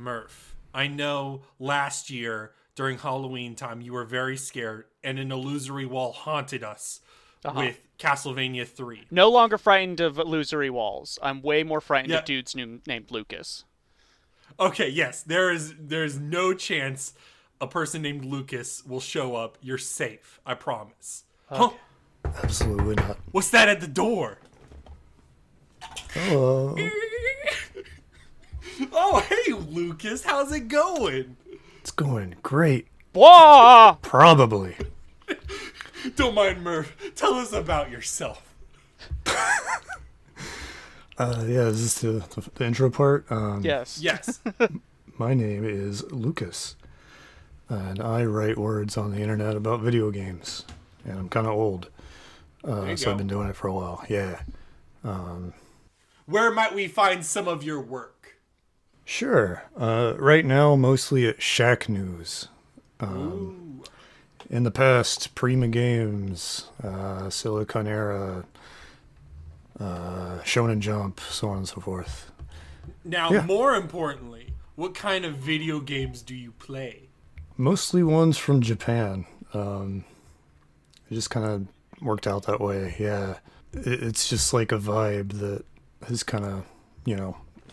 Murph, I know last year during Halloween time you were very scared and an illusory wall haunted us with Castlevania 3. No longer frightened of illusory walls. I'm way more frightened Yeah. of dudes named Lucas. Okay, yes, there's no chance a person named Lucas will show up. You're safe, I promise. Okay. Huh? Absolutely not. What's that at the door? Hello. Oh, hey, Lucas, how's it going? It's going great. Whoa! Probably. Don't mind Murph. Tell us about yourself. Yeah, is this the intro part? Yes. Yes. My name is Lucas, and I write words on the internet about video games, and I'm kind of old, so go. I've been doing it for a while. Yeah. Where might we find some of your work? Sure. Right now, mostly at Shack News. In the past, Prima Games, Silicon Era, Shonen Jump, so on and so forth. Now, Yeah. more importantly, what kind of video games do you play? Mostly ones from Japan. It just kind of worked out that way. Yeah. It's just like a vibe that has kind of,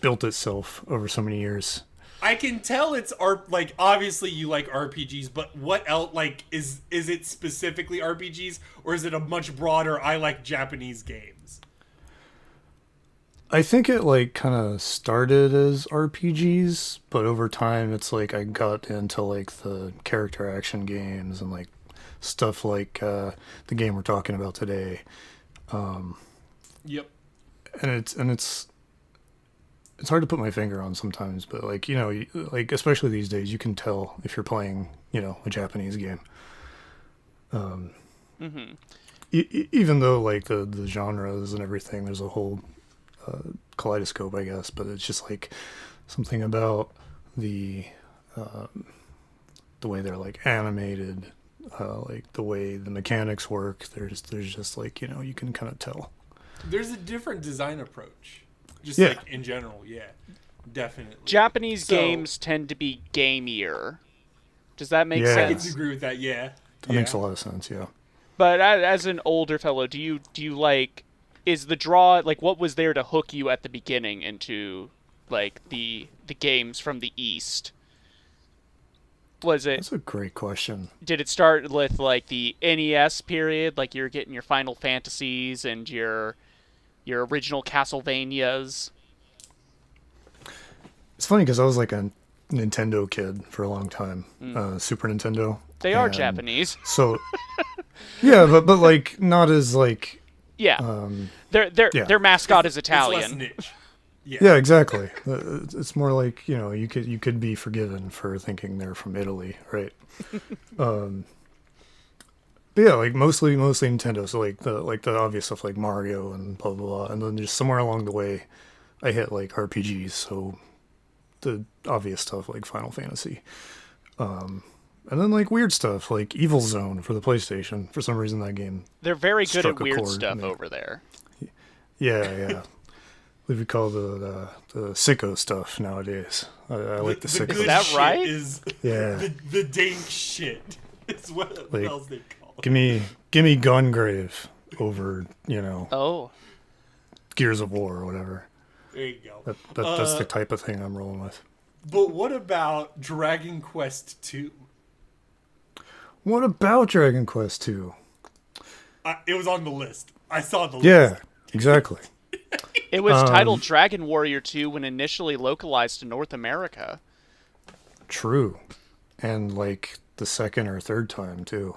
built itself over so many years. I can tell it's like obviously you like RPGs, but what else? Like, is it specifically RPGs, or is it a much broader? I like Japanese games. I think it kind of started as RPGs, but over time it's I got into the character action games and stuff like the game we're talking about today. Yep. And it's hard to put my finger on sometimes, but especially these days you can tell if you're playing, a Japanese game. Even though the genres and everything, there's a whole kaleidoscope, I guess, but it's just something about the way they're animated, the way the mechanics work. There's just you can kind of tell. There's a different design approach. Just Yeah. in general, yeah. Definitely. Japanese games tend to be gamier. Does that make Yeah. I can sense? agree with that, yeah. That makes a lot of sense, yeah. But as an older fellow, do you is the draw what was there to hook you at the beginning into the games from the East? Was it? That's a great question. Did it start with the NES period, you're getting your Final Fantasies and your original Castlevanias? It's funny because I was a Nintendo kid for a long time, Super Nintendo. They are and Japanese. So, yeah, but not as Yeah. yeah. Their mascot is It's less Italian. niche. Yeah, exactly. It's more you could be forgiven for thinking they're from Italy, right? But yeah, mostly Nintendo. So the obvious stuff like Mario and blah blah blah, and then just somewhere along the way, I hit RPGs. So the obvious stuff like Final Fantasy, and then weird stuff like Evil Zone for the PlayStation. For some reason, that game. They're very good at struck a weird chord stuff in me. over there. Yeah. What we call the sicko stuff nowadays. I like the sicko. good Is that shit right? Is Yeah. the dank shit. It's what else they call it. Give me Gungrave over, Oh. Gears of War or whatever. There you go. That's the type of thing I'm rolling with. But what about Dragon Quest 2? What about Dragon Quest II? It was on the list. I saw the list. Yeah, exactly. It was titled Dragon Warrior 2 when initially localized to North America. True. And the second or third time too.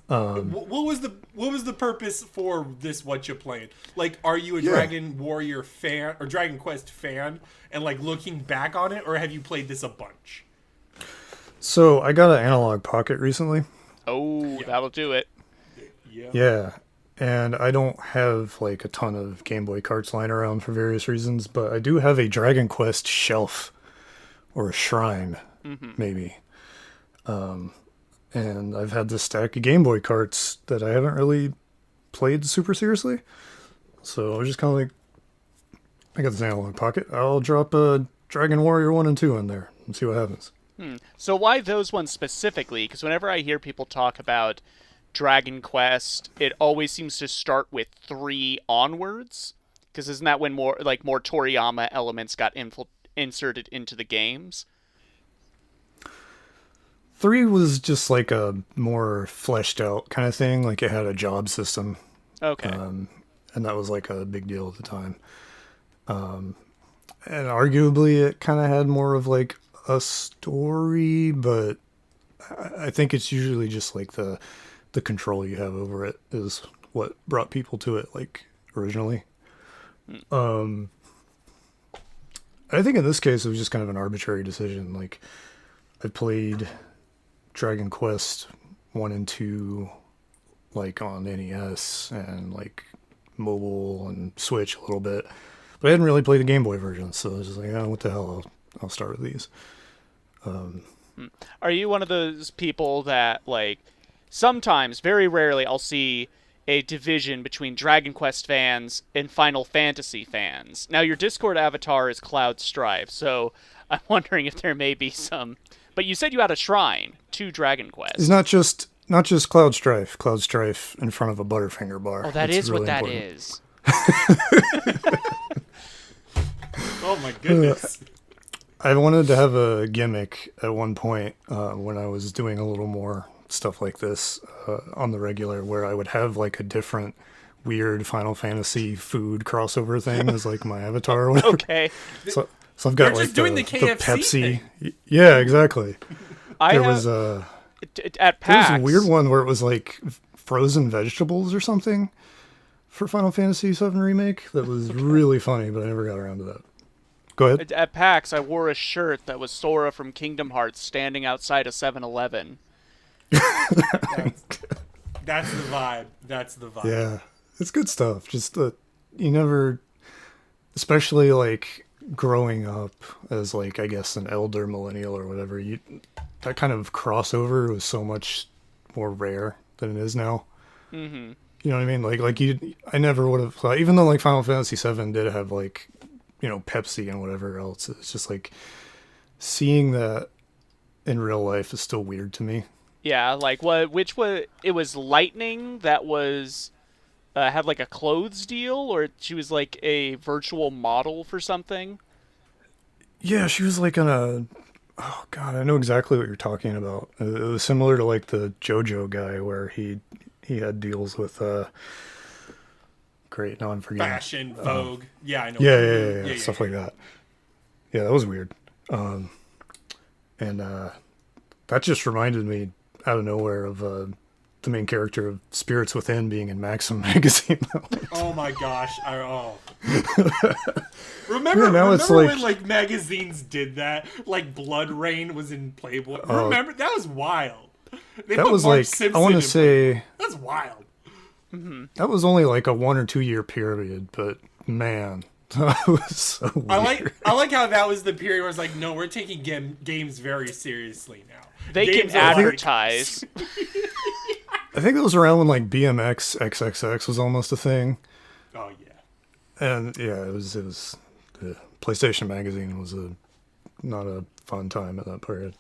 What was the purpose for this? What you playing? Are you a Dragon Warrior fan or Dragon Quest fan? And looking back on it, or have you played this a bunch? So I got an analog pocket recently. Oh, that'll do it. Yeah. Yeah. And I don't have a ton of Game Boy carts lying around for various reasons, but I do have a Dragon Quest shelf or a shrine, maybe. And I've had this stack of Game Boy carts that I haven't really played super seriously. So I was just kind of I got this analog pocket. I'll drop a Dragon Warrior 1 and 2 in there and see what happens. So why those ones specifically? Because whenever I hear people talk about Dragon Quest, it always seems to start with 3 onwards. Because isn't that when more Toriyama elements got inserted into the games? 3 was just like a more fleshed out kind of thing. Like it had a job system. Okay. And that was like a big deal at the time. And arguably it kind of had more of like a story, but I think it's usually just like the control you have over it is what brought people to it, like originally. I think in this case it was just kind of an arbitrary decision. Like I played Dragon Quest 1 and 2 like on NES and like mobile and Switch a little bit, but I hadn't really played the Game Boy version, so I was just like, oh, what the hell, I'll start with these. Are you one of those people that, like, sometimes, very rarely, I'll see a division between Dragon Quest fans and Final Fantasy fans? Now, your Discord avatar is Cloud Strife, so I'm wondering if there may be some... But you said you had a shrine to Dragon Quest. It's not just Cloud Strife. Cloud Strife in front of a Butterfinger bar. Oh, that It's is really what that important. is. Oh my goodness. I wanted to have a gimmick at one point when I was doing a little more stuff like this on the regular, where I would have like a different weird Final Fantasy food crossover thing as like my avatar or whatever. Okay. So I've got You're like just doing the KFC Pepsi. thing. Yeah, exactly. I There have, was a at PAX... a weird one where it was like frozen vegetables or something for Final Fantasy VII Remake that was really funny, but I never got around to that. Go ahead. At PAX, I wore a shirt that was Sora from Kingdom Hearts standing outside a 7-Eleven. That's the vibe. That's the vibe. Yeah, it's good stuff. Just you never, especially like growing up as like I guess an elder millennial or whatever, that kind of crossover was so much more rare than it is now. Mm-hmm. You know what I mean? I never would have thought, even though like Final Fantasy VII did have like, you know, Pepsi and whatever else. It's just like seeing that in real life is still weird to me. Yeah, like it was Lightning that was had like a clothes deal, or she was like a virtual model for something. Yeah, she was like oh god, I know exactly what you're talking about. It was similar to like the JoJo guy where he had deals with great, now I'm forgetting. Fashion, Vogue. Yeah, I know. Yeah, stuff like that. Yeah, that was weird. And that just reminded me out of nowhere of the main character of Spirits Within being in Maxim magazine. Oh my gosh. Remember it's when like magazines did that? Like Blood Rain was in Playboy. Remember? That was wild. That was Mark like, Simpson I want to in say... Playboy. That's wild. Mm-hmm. That was only like a 1 or 2 year period, but man, that was so weird. I like how that was the period where it's like, no, we're taking games very seriously now. They Games can are like- advertise. I think it was around when like BMX XXX was almost a thing. Oh yeah. And yeah, it was PlayStation Magazine was not a fun time at that period.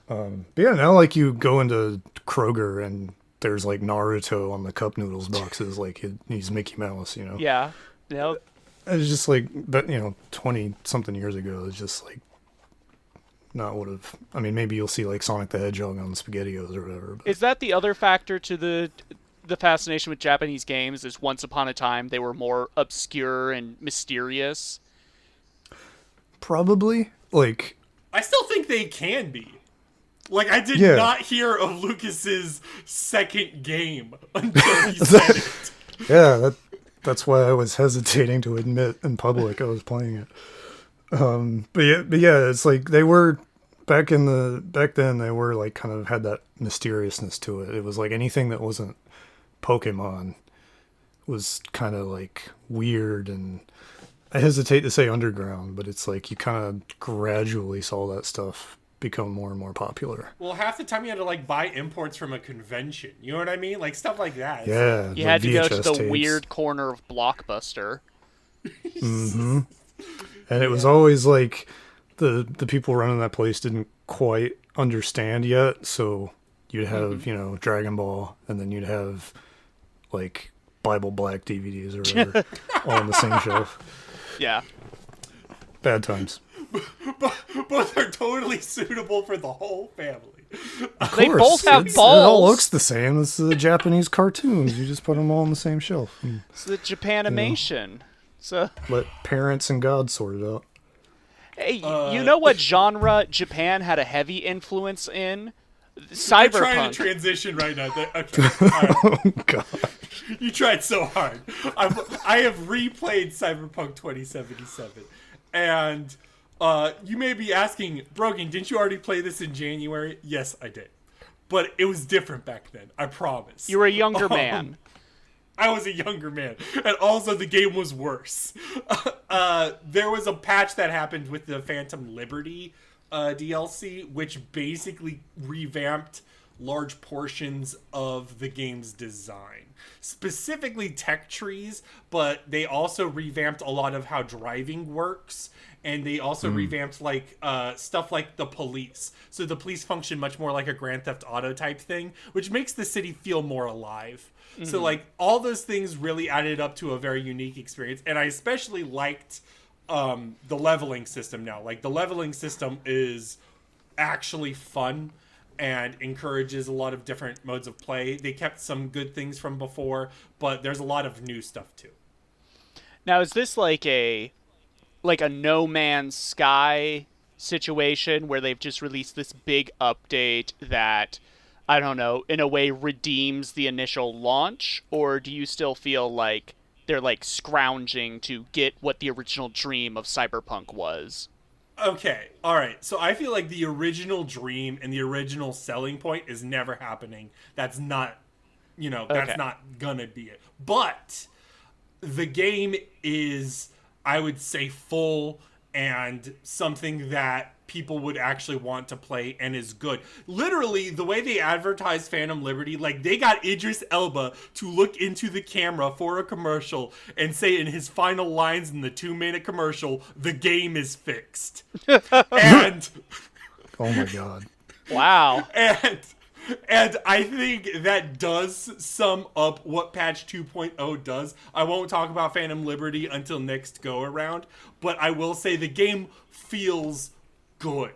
But yeah, now like you go into Kroger and there's like Naruto on the cup noodles boxes, like he's Mickey Mouse, you know. Yeah. Yep. It's just like, but 20 something years ago, it's just like not would have. I mean, maybe you'll see like Sonic the Hedgehog on SpaghettiOs or whatever. But. Is that the other factor to the fascination with Japanese games? Is once upon a time they were more obscure and mysterious? Probably. Like, I still think they can be. Like, I did not hear of Lucas's second game until he said it. Yeah, that's why I was hesitating to admit in public I was playing it. But yeah, it's like they were back then they were like kind of had that mysteriousness to it. It was like anything that wasn't Pokemon was kind of like weird, and I hesitate to say underground, but it's like you kind of gradually saw that stuff become more and more popular. Well, half the time you had to like buy imports from a convention. You know what I mean? Like stuff like that. Yeah, you had to go to the tapes. weird corner of Blockbuster. Mm-hmm. And it was always like the people running that place didn't quite understand yet, so you'd have, Dragon Ball, and then you'd have like Bible Black DVDs or whatever all on the same shelf. Yeah. Bad times. Both are totally suitable for the whole family. They both have balls. It all looks the same. It's the Japanese cartoons. You just put them all on the same shelf. It's the Japanimation. So let parents and God sort it out. Hey, you know what genre Japan had a heavy influence in? Cyberpunk. You're trying to transition right now. Okay. Right. Oh, God. You tried so hard. I have replayed Cyberpunk 2077. And you may be asking, Brogan, didn't you already play this in January? Yes, I did. But it was different back then. I promise. You were a younger man. I was a younger man. And also the game was worse. There was a patch that happened with the Phantom Liberty DLC, which basically revamped large portions of the game's design. Specifically tech trees, but they also revamped a lot of how driving works. And they also revamped like stuff like the police. So the police function much more like a Grand Theft Auto type thing, which makes the city feel more alive. Mm-hmm. So like all those things really added up to a very unique experience. And I especially liked the leveling system now. Like the leveling system is actually fun and encourages a lot of different modes of play. They kept some good things from before, but there's a lot of new stuff too. Now, is this like a No Man's Sky situation where they've just released this big update that, I don't know, in a way redeems the initial launch? Or do you still feel like they're like scrounging to get what the original dream of Cyberpunk was? Okay, all right. So I feel like the original dream and the original selling point is never happening. That's not, that's not gonna be it. But the game is, I would say, full and something that people would actually want to play and is good. Literally, the way they advertise Phantom Liberty, like they got Idris Elba to look into the camera for a commercial and say in his final lines in the 2-minute commercial, the game is fixed. And oh my God. Wow. And I think that does sum up what patch 2.0 does. I won't talk about Phantom Liberty until next go around, but I will say the game feels good.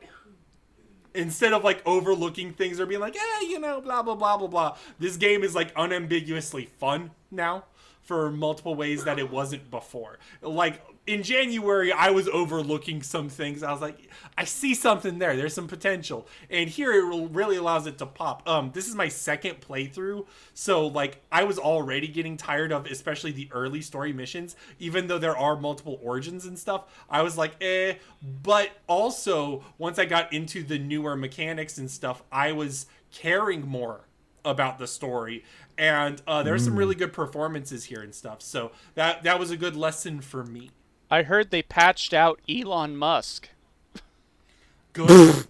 Instead of like overlooking things or being like, blah, blah, blah, blah, blah. This game is like unambiguously fun now for multiple ways that it wasn't before. Like in January, I was overlooking some things. I was like, I see something there. There's some potential. And here it really allows it to pop. This is my second playthrough. So like I was already getting tired of especially the early story missions, even though there are multiple origins and stuff. I was like, but also once I got into the newer mechanics and stuff, I was caring more about the story. And there were some really good performances here and stuff. So that was a good lesson for me. I heard they patched out Elon Musk. Good.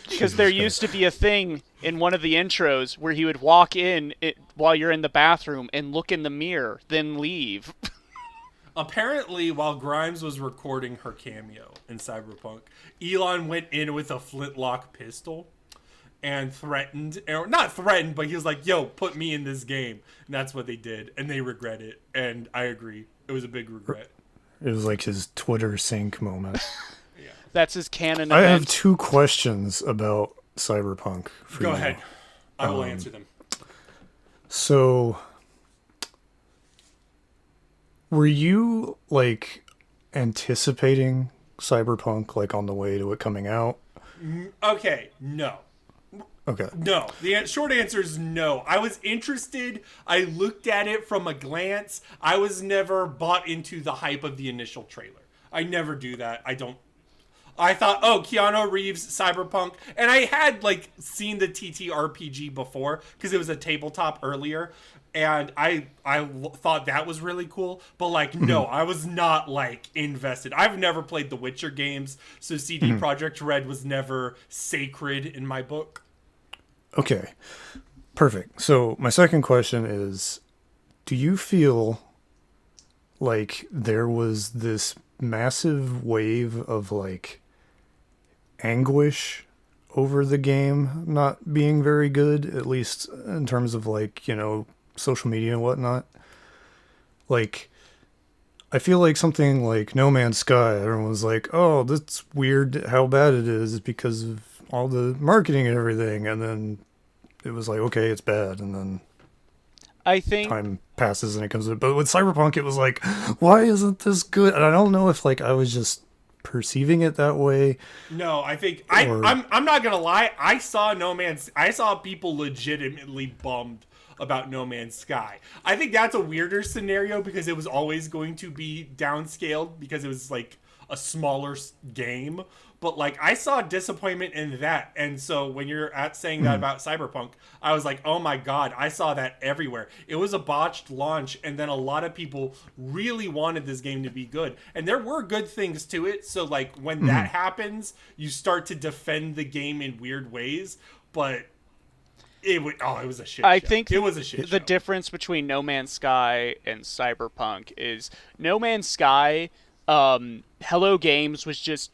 Because there used to be a thing in one of the intros where he would walk in while you're in the bathroom and look in the mirror, then leave. Apparently, while Grimes was recording her cameo in Cyberpunk, Elon went in with a flintlock pistol and threatened, or not threatened, but he was like, yo, put me in this game. And that's what they did. And they regret it. And I agree. It was a big regret. It was like his Twitter sync moment. Yeah. That's his canon I event. have 2 questions about Cyberpunk. Go ahead. I will answer them. So, were you, like, anticipating Cyberpunk, like, on the way to it coming out? Okay, no. Okay. No. The short answer is no. I was interested. I looked at it from a glance. I was never bought into the hype of the initial trailer. I never do that. I thought, oh, Keanu Reeves, Cyberpunk. And I had, like, seen the TTRPG before because it was a tabletop earlier. And I thought that was really cool. But, like, no, I was not, like, invested. I've never played the Witcher games. So CD Projekt Red was never sacred in my book. Okay, perfect. So my second question is, do you feel like there was this massive wave of like anguish over the game not being very good, at least in terms of like, you know, social media and whatnot. Like, I feel like something like No Man's Sky, everyone was like, oh, that's weird how bad it is because of all the marketing and everything. And then it was like, okay, it's bad. And then I think time passes and it comes. But with Cyberpunk, it was like, why isn't this good? And I don't know if like I was just perceiving it that way. No, I think I'm not gonna lie. I saw people legitimately bummed about No Man's Sky. I think that's a weirder scenario because it was always going to be downscaled because it was like a smaller game. But like I saw disappointment in that, and so when you're saying that about Cyberpunk, I was like, oh my god, I saw that everywhere. It was a botched launch, and then a lot of people really wanted this game to be good, and there were good things to it. So like when that happens, you start to defend the game in weird ways, but it was a shit. I show. think it was a shit. The show. difference between No Man's Sky and Cyberpunk is No Man's Sky, Hello Games was just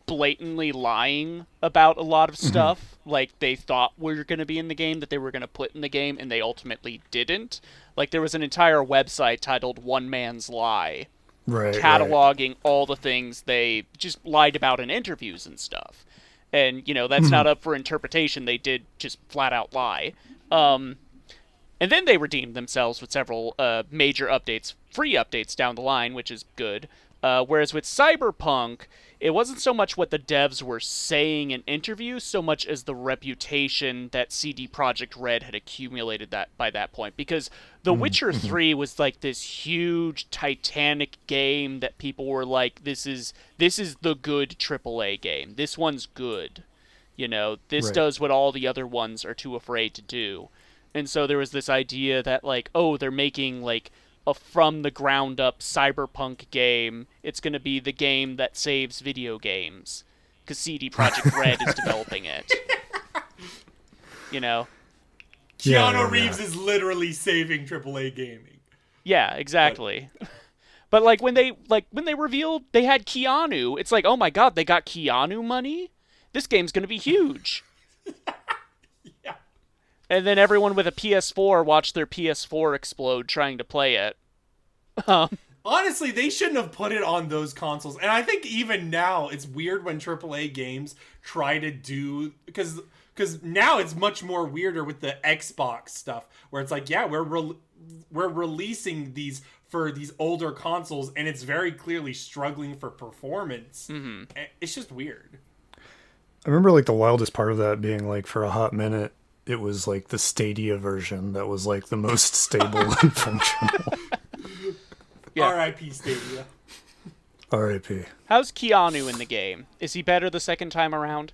blatantly lying about a lot of stuff like they thought were going to be in the game, that they were going to put in the game, and they ultimately didn't. Like there was an entire website titled One Man's Lie, cataloging all the things they just lied about in interviews and stuff. And, you know, that's not up for interpretation. They did just flat out lie. And then they redeemed themselves with several major updates, free updates down the line, which is good. Whereas with Cyberpunk, it wasn't so much what the devs were saying in interviews, so much as the reputation that CD Projekt Red had accumulated by that point. Because The Witcher 3 was like this huge, titanic game that people were like, this is the good AAA game. This one's good. You know, this does what all the other ones are too afraid to do. And so there was this idea that, like, oh, they're making, like, a from-the-ground-up Cyberpunk game. It's going to be the game that saves video games. Because CD Projekt Red is developing it. You know? Keanu Reeves is literally saving AAA gaming. Yeah, exactly. But, like, when they revealed they had Keanu, it's like, oh my god, they got Keanu money? This game's going to be huge. Yeah. And then everyone with a PS4 watched their PS4 explode trying to play it. Honestly, they shouldn't have put it on those consoles. And I think even now, it's weird when AAA games try to do... Because now it's much more weirder with the Xbox stuff. Where it's like, yeah, we're releasing these for these older consoles. And it's very clearly struggling for performance. Mm-hmm. It's just weird. I remember like the wildest part of that being like for a hot minute, it was like the Stadia version that was like the most stable and functional. Yeah. R.I.P. Stadia. R.I.P. How's Keanu in the game? Is he better the second time around?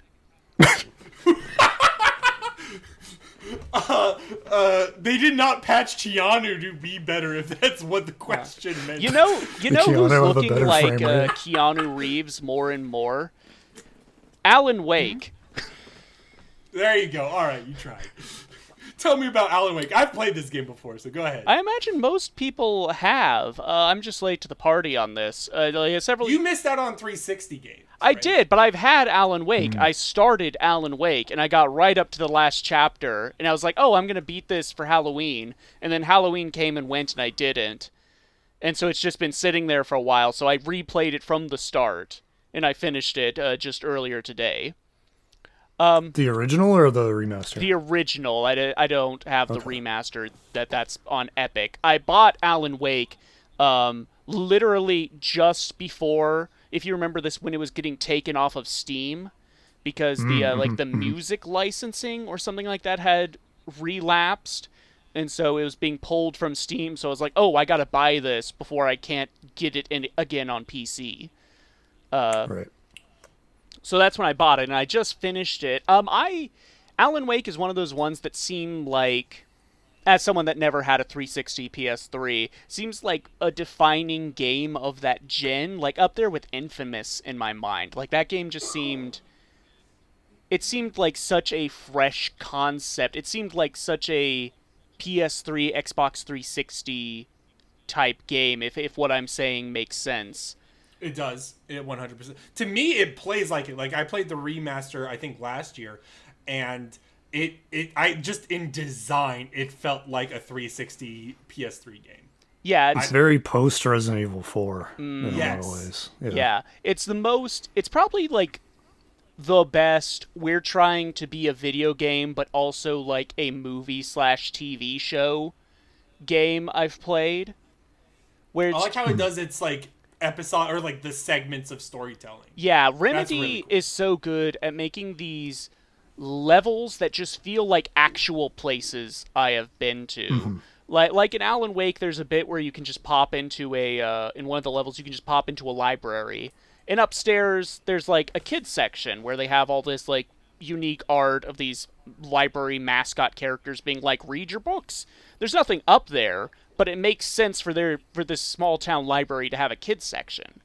They did not patch Keanu to be better, if that's what the question meant. You know who's looking like Keanu Reeves more and more? Alan Wake. There you go. All right, you tried. Tell me about Alan Wake. I've played this game before, so go ahead. I imagine most people have. I'm just late to the party on this. You missed out on 360 games. I did, but I've had Alan Wake. I started Alan Wake, and I got right up to the last chapter, and I was like, oh, I'm going to beat this for Halloween. And then Halloween came and went, and I didn't. And so it's just been sitting there for a while, so I replayed it from the start, and I finished it just earlier today. The original or the remaster? The original. I don't have the remaster. That's on Epic. I bought Alan Wake literally just before, if you remember this, when it was getting taken off of Steam, because the music licensing or something like that had relapsed, and so it was being pulled from Steam. So I was like, oh, I gotta buy this before I can't get it again on PC. Right. So that's when I bought it, and I just finished it. Alan Wake is one of those ones that seem like, as someone that never had a 360 PS3, seems like a defining game of that gen, like up there with Infamous in my mind. Like that game just seemed like such a fresh concept. It seemed like such a PS3, Xbox 360 type game, if what I'm saying makes sense. It does. It 100%. To me, it plays like it. Like, I played the remaster, I think, last year, and I just, in design, it felt like a 360 PS3 game. Yeah, it's very post Resident Evil 4 in a yes. lot of ways. Yeah, it's probably like the best. We're trying to be a video game, but also like a movie/TV show game I've played. Where I like how it does its like episode or like the segments of storytelling. Yeah, Remedy really cool. is so good at making these levels that just feel like actual places I have been to. Mm-hmm. Like in Alan Wake, there's a bit where you can just pop into in one of the levels, you can just pop into a library. And upstairs, there's like a kids section where they have all this like unique art of these library mascot characters being like, read your books. There's nothing up there, but it makes sense for this small town library to have a kids section.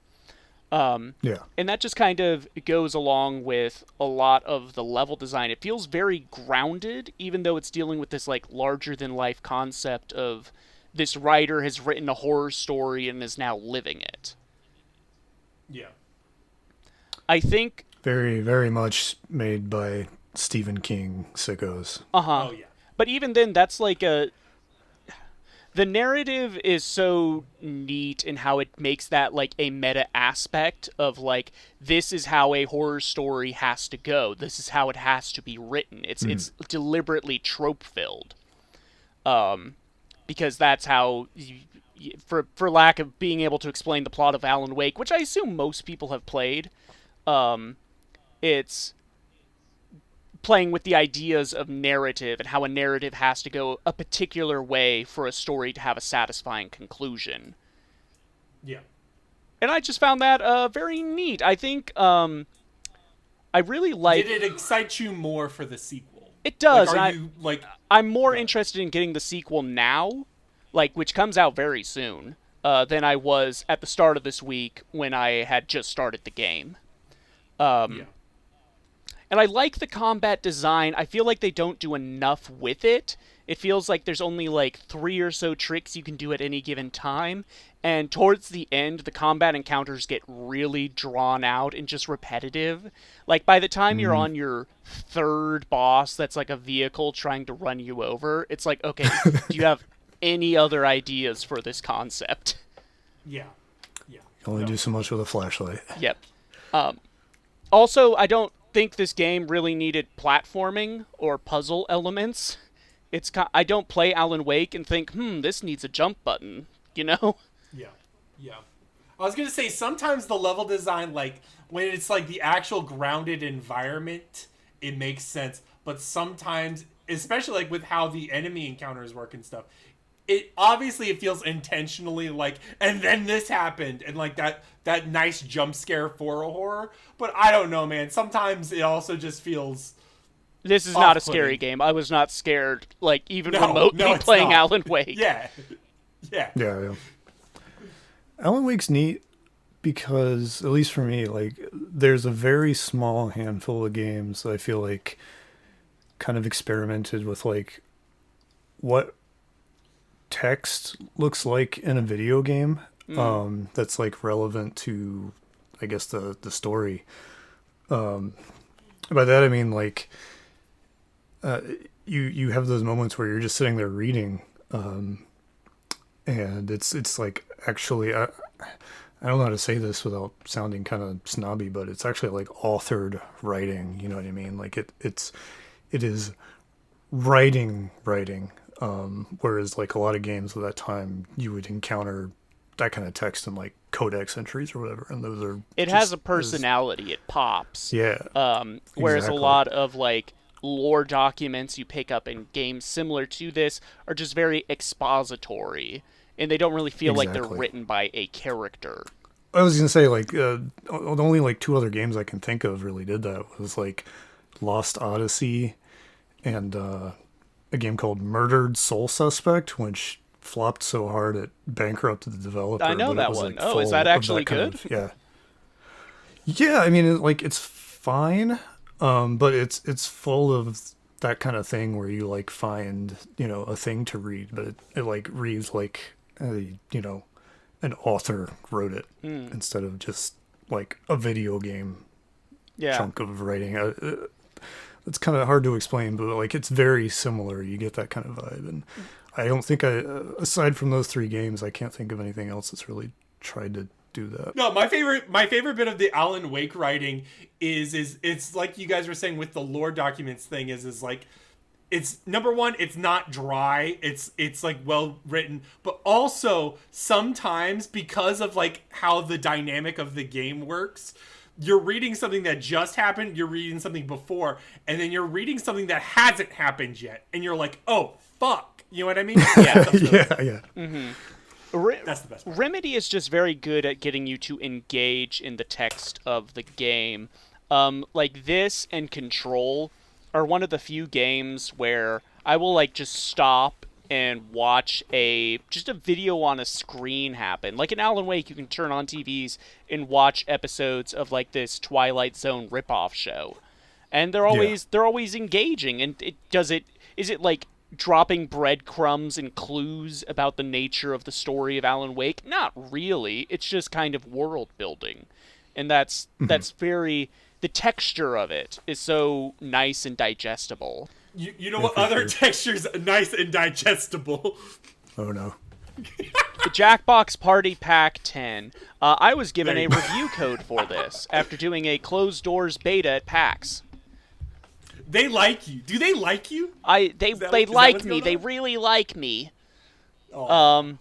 Yeah. And that just kind of goes along with a lot of the level design. It feels very grounded, even though it's dealing with this like larger than life concept of this writer has written a horror story and is now living it. Yeah. I think very, very much made by Stephen King sickos. Uh-huh. Oh yeah. But even then, that's like the narrative is so neat in how it makes that like a meta aspect of like, this is how a horror story has to go. This is how it has to be written. It's deliberately trope filled. Because that's how for lack of being able to explain the plot of Alan Wake, which I assume most people have played, it's playing with the ideas of narrative and how a narrative has to go a particular way for a story to have a satisfying conclusion. Yeah. And I just found that very neat. I think I really like... Did it excite you more for the sequel? It does. Like, I'm more interested in getting the sequel now, like, which comes out very soon, than I was at the start of this week when I had just started the game. yeah. And I like the combat design. I feel like they don't do enough with it. It feels like there's only like 3 or so tricks you can do at any given time. And towards the end, the combat encounters get really drawn out and just repetitive. Like by the time you're on your 3rd boss that's like a vehicle trying to run you over, it's like, okay, do you have any other ideas for this concept? Yeah. Yeah. You only do so much with a flashlight. Yep. Also, I don't think this game really needed platforming or puzzle elements. I don't play Alan Wake and think, this needs a jump button, you know? Yeah. Yeah. I was going to say, sometimes the level design, like, when it's like the actual grounded environment, it makes sense. But sometimes, especially like with how the enemy encounters work and stuff, it feels intentionally like, and then this happened, and like that nice jump scare for a horror. But I don't know, man. Sometimes it also just feels. This is not a scary game. I was not scared, like even remotely playing Alan Wake. Yeah. Yeah. Alan Wake's neat because, at least for me, like there's a very small handful of games that I feel like kind of experimented with like what text looks like in a video game that's like relevant to, I guess, the story. By that I mean like you have those moments where you're just sitting there reading, and it's like actually I don't know how to say this without sounding kind of snobby, but it's actually like authored writing. You know what I mean? Like it is writing. Whereas like a lot of games at that time, you would encounter that kind of text in like codex entries or whatever, and those are has a personality. It pops. Yeah. Whereas exactly. a lot of like lore documents you pick up in games similar to this are just very expository, and they don't really feel like they're written by a character. I was gonna say like only like 2 other games I can think of really did that. Was like Lost Odyssey and a game called Murdered Soul Suspect, which flopped so hard it bankrupted the developer. I know that one. Like, is that actually good? Yeah. I mean, it's fine, but it's full of that kind of thing where you like find a thing to read, but it like reads like an author wrote it instead of just like a video game chunk of writing. It's kind of hard to explain, but like it's very similar. You get that kind of vibe, and I don't think aside from those 3 games, I can't think of anything else that's really tried to do that. No, my favorite bit of the Alan Wake writing is it's like you guys were saying with the lore documents thing is like, it's number one, it's not dry, it's like well written, but also sometimes because of like how the dynamic of the game works, you're reading something that just happened, you're reading something before, and then you're reading something that hasn't happened yet, and you're like, oh fuck, you know what I mean? Yeah. Mm-hmm. That's the best part. Remedy is just very good at getting you to engage in the text of the game. Like this and Control are one of the few games where I will like just stop and watch just a video on a screen happen. Like in Alan Wake, you can turn on TVs and watch episodes of like this Twilight Zone ripoff show, and they're always engaging. And is it like dropping breadcrumbs and clues about the nature of the story of Alan Wake? Not really. It's just kind of world building. And that's very, the texture of it is so nice and digestible. You know what other texture's nice and digestible? Oh no. The Jackbox Party Pack 10. I was given a review code for this after doing a closed doors beta at PAX. They like you. Do they like you? They like me. They really like me. Oh.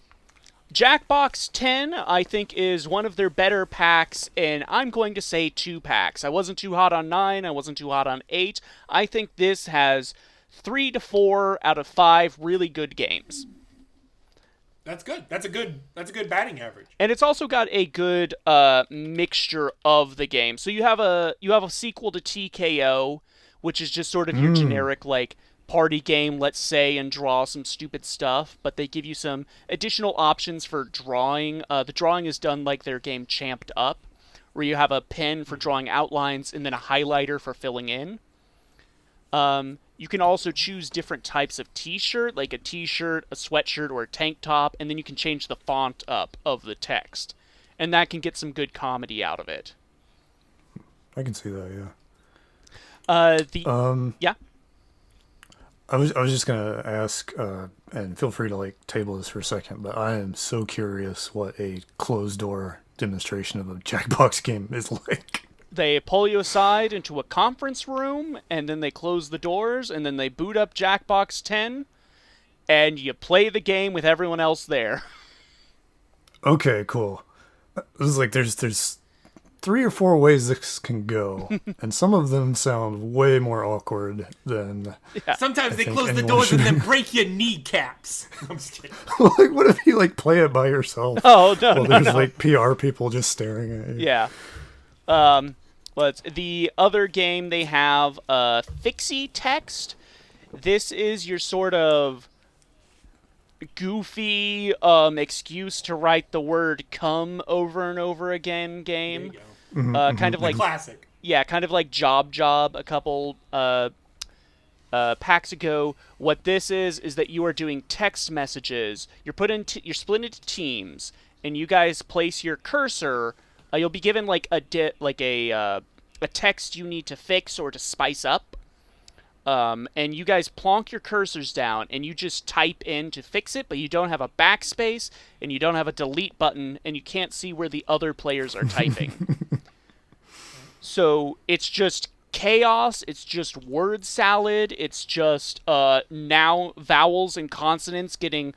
Jackbox 10, I think, is one of their better packs, and I'm going to say 2 packs. I wasn't too hot on 9. I wasn't too hot on 8. I think this has 3 to 4 out of 5 really good games. That's good. That's a good batting average. And it's also got a good mixture of the game. So you have a sequel to TKO, which is just sort of your generic like party game, let's say, and draw some stupid stuff, but they give you some additional options for drawing. The drawing is done like their game Champed Up, where you have a pen for drawing outlines and then a highlighter for filling in. You can also choose different types of t-shirt, like a t-shirt, a sweatshirt, or a tank top, and then you can change the font up of the text. And that can get some good comedy out of it. I can see that, yeah. Yeah. I was just gonna ask, and feel free to like table this for a second, but I am so curious what a closed door demonstration of a Jackbox game is like. They pull you aside into a conference room, and then they close the doors, and then they boot up Jackbox 10, and you play the game with everyone else there. Okay, cool. This is like there's 3 or 4 ways this can go, and some of them sound way more awkward than. Yeah. Sometimes they close the doors and then break your kneecaps. I'm just kidding. Like, what if you like play it by yourself? Oh no! Well, there's like PR people just staring at you. Yeah. But the other game they have, Fixie Text. This is your sort of goofy excuse to write the word "come" over and over again game. There you go. Kind of like classic. Yeah, kind of like Job a couple packs ago. What this is that you are doing text messages. You're split into teams, and you guys place your cursor. You'll be given like a text you need to fix or to spice up. And you guys plonk your cursors down, and you just type in to fix it, but you don't have a backspace, and you don't have a delete button, and you can't see where the other players are typing. So it's just chaos, it's just word salad, it's just now vowels and consonants getting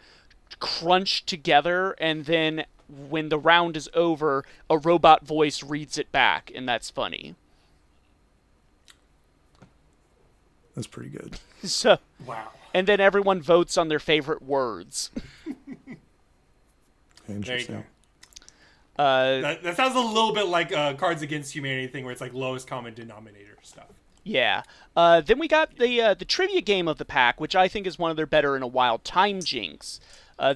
crunched together, and then when the round is over, a robot voice reads it back, and that's funny. That's pretty good. So, wow. And then everyone votes on their favorite words. Interesting. That sounds a little bit like Cards Against Humanity thing, where it's like lowest common denominator stuff. Yeah. Then we got the trivia game of the pack, which I think is one of their better in a while. Time Jinx.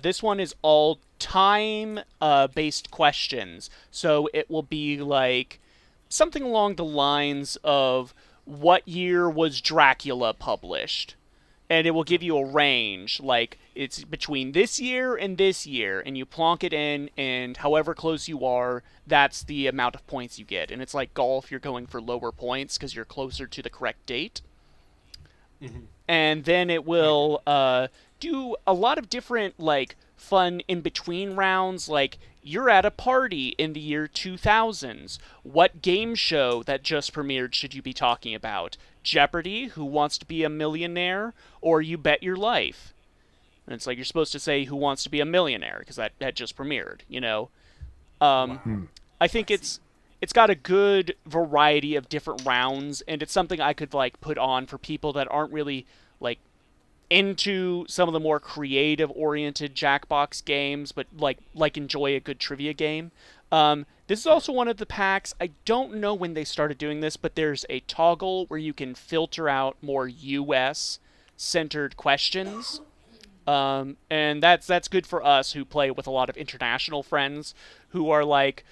This one is all time-based questions, so it will be like something along the lines of, what year was Dracula published? and it will give you a range, like it's between this year, and you plonk it in, and however close you are, that's the amount of points you get. And it's like golf, you're going for lower points because you're closer to the correct date. Mm-hmm. And then it will do a lot of different, like, fun in-between rounds, like, you're at a party in the year 2000s. What game show that just premiered should you be talking about? Jeopardy, Who Wants to Be a Millionaire, or You Bet Your Life? And it's like you're supposed to say Who Wants to Be a Millionaire, because that just premiered, you know? I think it's got a good variety of different rounds, and it's something I could, like, put on for people that aren't really, like, into some of the more creative-oriented Jackbox games, but, like enjoy a good trivia game. This is also one of the packs. I don't know when they started doing this, but there's a toggle where you can filter out more U.S.-centered questions. And that's good for us who play with a lot of international friends who are like,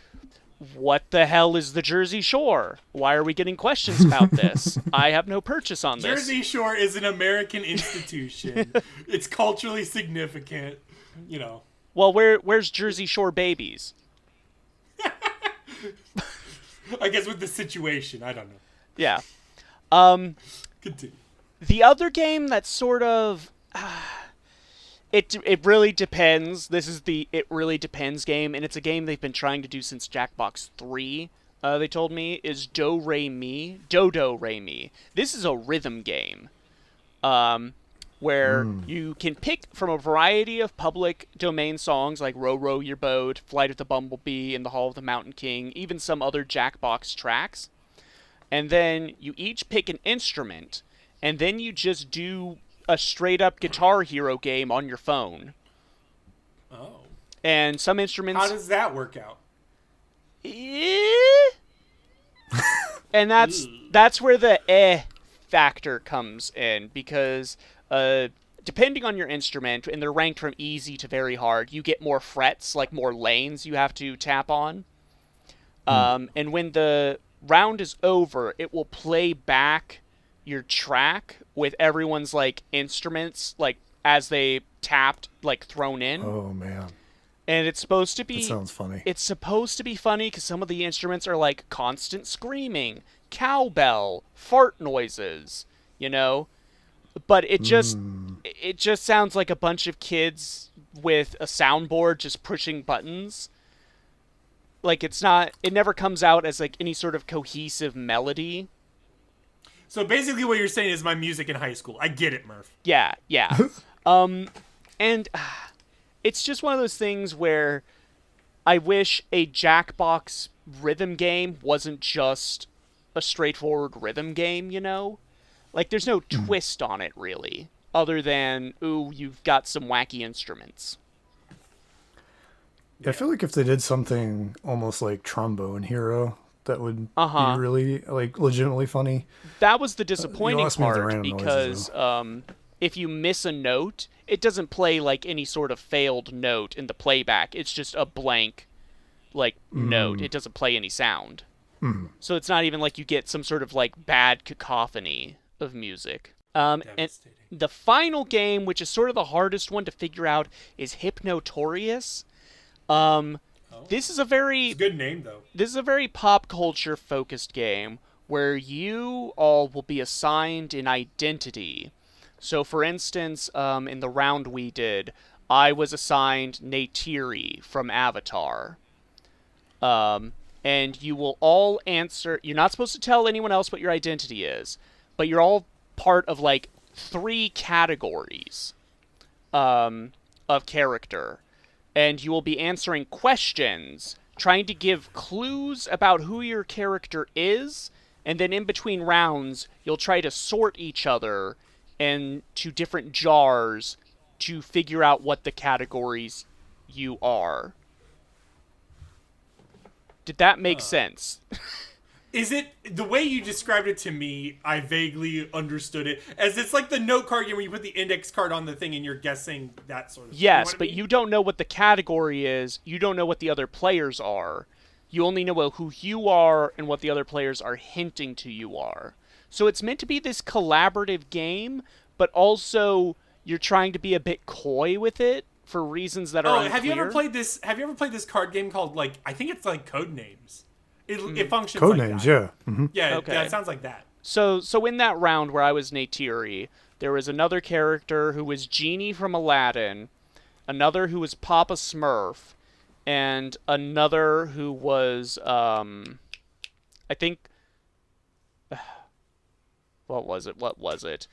what the hell is the Jersey Shore? Why are we getting questions about this? I have no purchase on this. Jersey Shore is an American institution. It's culturally significant, you know. Well, where's Jersey Shore babies? I guess with the situation, I don't know. Yeah. Continue. The other game that's sort of... It really depends. This is the It Really Depends game, and it's a game they've been trying to do since Jackbox 3, they told me, is Do Re Mi. This is a rhythm game, where you can pick from a variety of public domain songs like Row Row Your Boat, Flight of the Bumblebee, and The Hall of the Mountain King, even some other Jackbox tracks. And then you each pick an instrument, and then you just do a straight-up Guitar Hero game on your phone. Oh. And some instruments... How does that work out? And that's where the factor comes in, because depending on your instrument, and they're ranked from easy to very hard, you get more frets, like more lanes you have to tap on. And when the round is over, it will play back your track with everyone's, like, instruments, like, as they tapped, like, thrown in. Oh, man. And it's supposed to be... That sounds funny. It's supposed to be funny because some of the instruments are, like, constant screaming, cowbell, fart noises, you know? But it just sounds like a bunch of kids with a soundboard just pushing buttons. Like, it never comes out as, like, any sort of cohesive melody. So basically what you're saying is my music in high school. I get it, Murph. Yeah. And it's just one of those things where I wish a Jackbox rhythm game wasn't just a straightforward rhythm game, you know? Like, there's no twist on it, really, other than, ooh, you've got some wacky instruments. Yeah, I feel like if they did something almost like Trombone Hero, that would be really, like, legitimately funny. That was the disappointing part, because if you miss a note, it doesn't play, like, any sort of failed note in the playback. It's just a blank, like, note. It doesn't play any sound. So it's not even like you get some sort of, like, bad cacophony of music. And the final game, which is sort of the hardest one to figure out, is Hypnotorious. This is a very... It's a good name, though. This is a very pop culture focused game where you all will be assigned an identity. So, for instance, in the round we did, I was assigned Neytiri from Avatar. And you will all answer... You're not supposed to tell anyone else what your identity is, but you're all part of, like, 3 categories of character. And you will be answering questions, trying to give clues about who your character is, and then in between rounds, you'll try to sort each other into different jars to figure out what the categories you are. Did that make sense? Is it the way you described it to me? I vaguely understood it as it's like the note card game where you put the index card on the thing and you're guessing that sort of. Yes, but you don't know what the category is. You don't know what the other players are. You only know who you are and what the other players are hinting to you are. So it's meant to be this collaborative game, but also you're trying to be a bit coy with it for reasons that are unclear. Have you ever played this? Have you ever played this card game called, like, I think it's like Codenames? It functions like that. Codenames, yeah. Mm-hmm. Yeah, Okay. yeah, it sounds like that. So in that round where I was Neytiri, there was another character who was Genie from Aladdin, another who was Papa Smurf, and another who was I think what was it?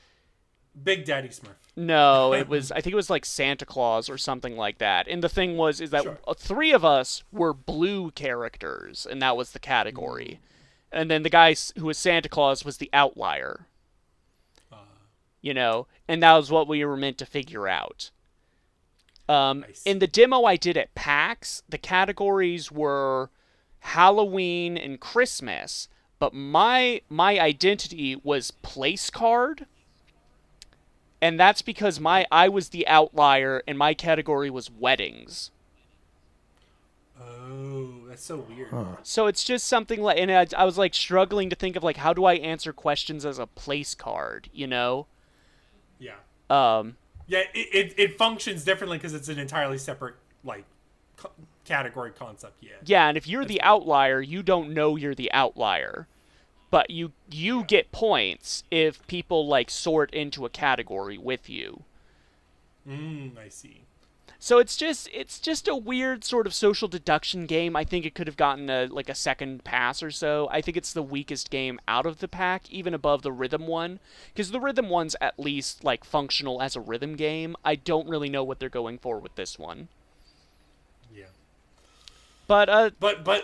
Big Daddy Smurf. No, I think it was like Santa Claus or something like that. And the thing is that Sure. 3 of us were blue characters, and that was the category. And then the guy who was Santa Claus was the outlier. You know, and that was what we were meant to figure out. Nice. In the demo I did at PAX, the categories were Halloween and Christmas, but my identity was place card. And that's because I was the outlier, and my category was weddings. Oh, that's so weird. Huh. So it's just something like, and I was like struggling to think of like, how do I answer questions as a place card, you know? Yeah. Um, Yeah, it functions differently because it's an entirely separate, like, category concept. Yeah. yeah, and if you're the outlier, you don't know you're the outlier. But you get points if people like sort into a category with you. I see. So it's just a weird sort of social deduction game. I think it could have gotten a second pass or so. I think it's the weakest game out of the pack, even above the rhythm one, because the rhythm one's at least like functional as a rhythm game. I don't really know what they're going for with this one. Yeah. But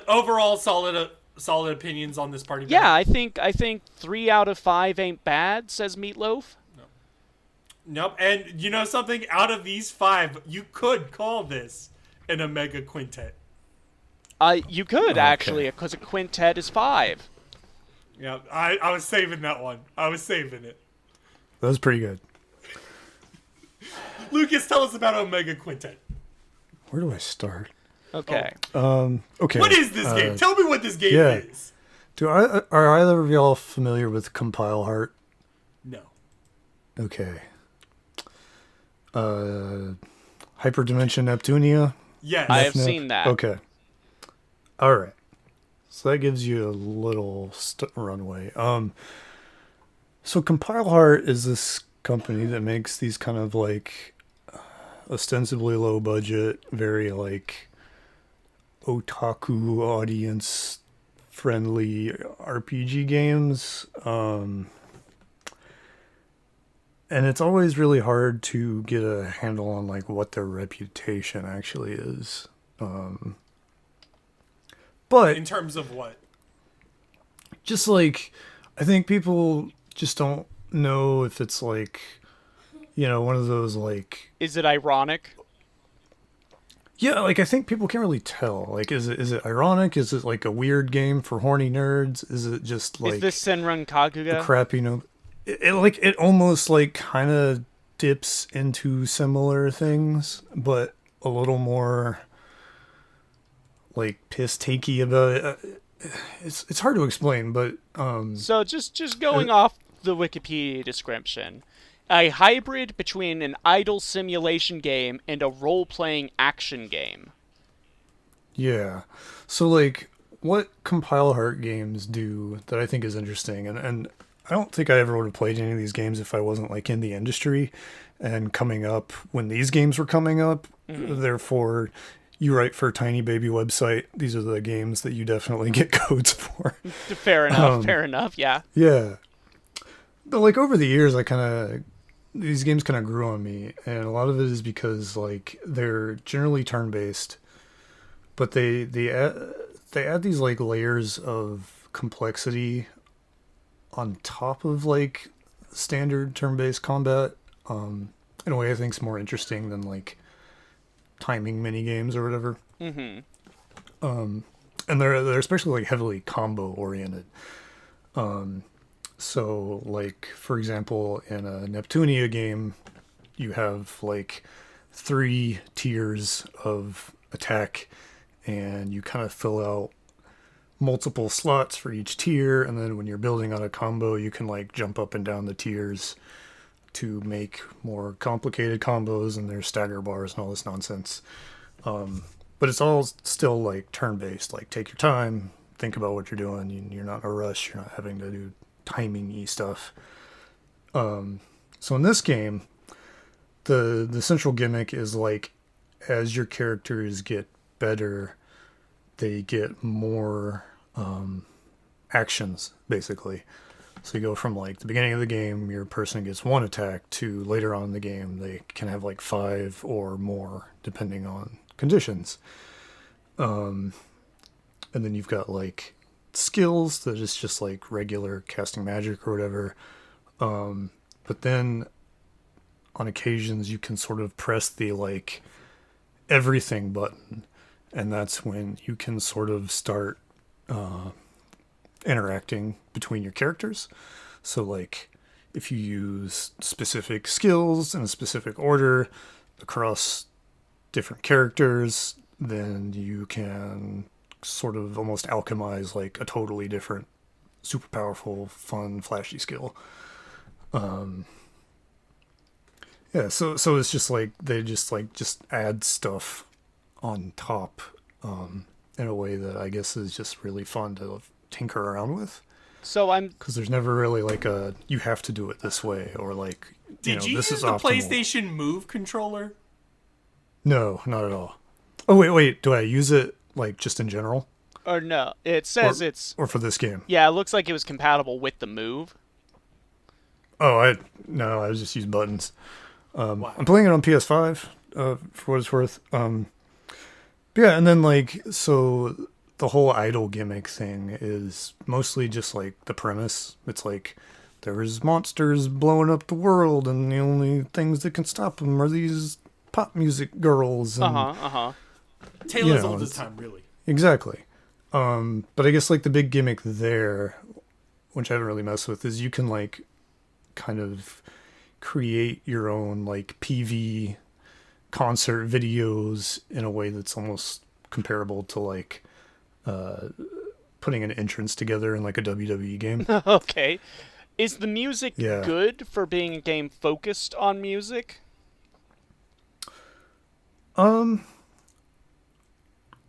overall, solid opinions on this party. yeah, I think 3 out of 5 ain't bad, says Meatloaf. Nope. And you know something? Out of these 5, you could call this an Omega Quintet. You could actually, because a quintet is 5. Yeah, I was saving that one. I was saving it. That was pretty good. Lucas, tell us about Omega Quintet. Where do I start? Okay. Okay. What is this game? Tell me what this game yeah. is. Are either of y'all familiar with Compile Heart? No. Okay. Hyperdimension Neptunia? Yes. I have seen that. Okay. All right. So that gives you a little runway. So Compile Heart is this company that makes these kind of like ostensibly low budget, very like otaku audience friendly RPG games. And it's always really hard to get a handle on like what their reputation actually is. But In terms of what? just like, I think people just don't know if it's like, you know, one of those like, Is it ironic? yeah, like I think people can't really tell. Like, is it ironic? Is it like a weird game for horny nerds? Is it just like Is this Senran Kaguya? crap, you know? It almost like kind of dips into similar things, but a little more like piss takey about it. It's hard to explain, but So just going off the Wikipedia description, a hybrid between an idle simulation game and a role-playing action game. yeah. So like what Compile Heart games do that I think is interesting, and I don't think I ever would have played any of these games if I wasn't like in the industry and coming up when these games were coming up. Mm-hmm. Therefore, you write for a tiny baby website. These are the games that you definitely get codes for. Fair enough, yeah. Yeah. But like over the years, these games kind of grew on me, and a lot of it is because like they're generally turn-based, but they add these like layers of complexity on top of like standard turn-based combat, in a way I think is more interesting than like timing mini games or whatever. Mm-hmm. And they're especially like heavily combo oriented. So like for example, in a Neptunia game, you have like 3 tiers of attack, and you kind of fill out multiple slots for each tier, and then when you're building on a combo, you can like jump up and down the tiers to make more complicated combos, and there's stagger bars and all this nonsense. But it's all still like turn-based. Like, take your time, think about what you're doing. You're not in a rush. You're not having to do timing-y stuff. So in this game, the central gimmick is like, as your characters get better, they get more actions, basically. So you go from like the beginning of the game, your person gets 1 attack, to later on in the game they can have like 5 or more, depending on conditions. And then you've got like skills that is just like regular casting magic or whatever. But then on occasions you can sort of press the like everything button, and that's when you can sort of start interacting between your characters. So like, if you use specific skills in a specific order across different characters, then you can sort of almost alchemize like a totally different, super powerful, fun, flashy skill. So it's just like they just add stuff on top in a way that I guess is just really fun to tinker around with. So because there's never really like a you have to do it this way, or like did you this use is the optimal. PlayStation Move controller? No, not at all. Oh wait, do I use it like just in general? Or no, it says it's or for this game. Yeah, it looks like it was compatible with the Move. Oh, I just use buttons. Wow. I'm playing it on PS5 for what it's worth. Yeah, and then like, so the whole idol gimmick thing is mostly just like the premise. It's like there's monsters blowing up the world, and the only things that can stop them are these pop music girls. And, Tale as old as time, really. Exactly. But I guess like the big gimmick there, which I haven't really messed with, is you can like kind of create your own like PV concert videos in a way that's almost comparable to like putting an entrance together in like a WWE game. Okay. Is the music Yeah. good for being a game focused on music?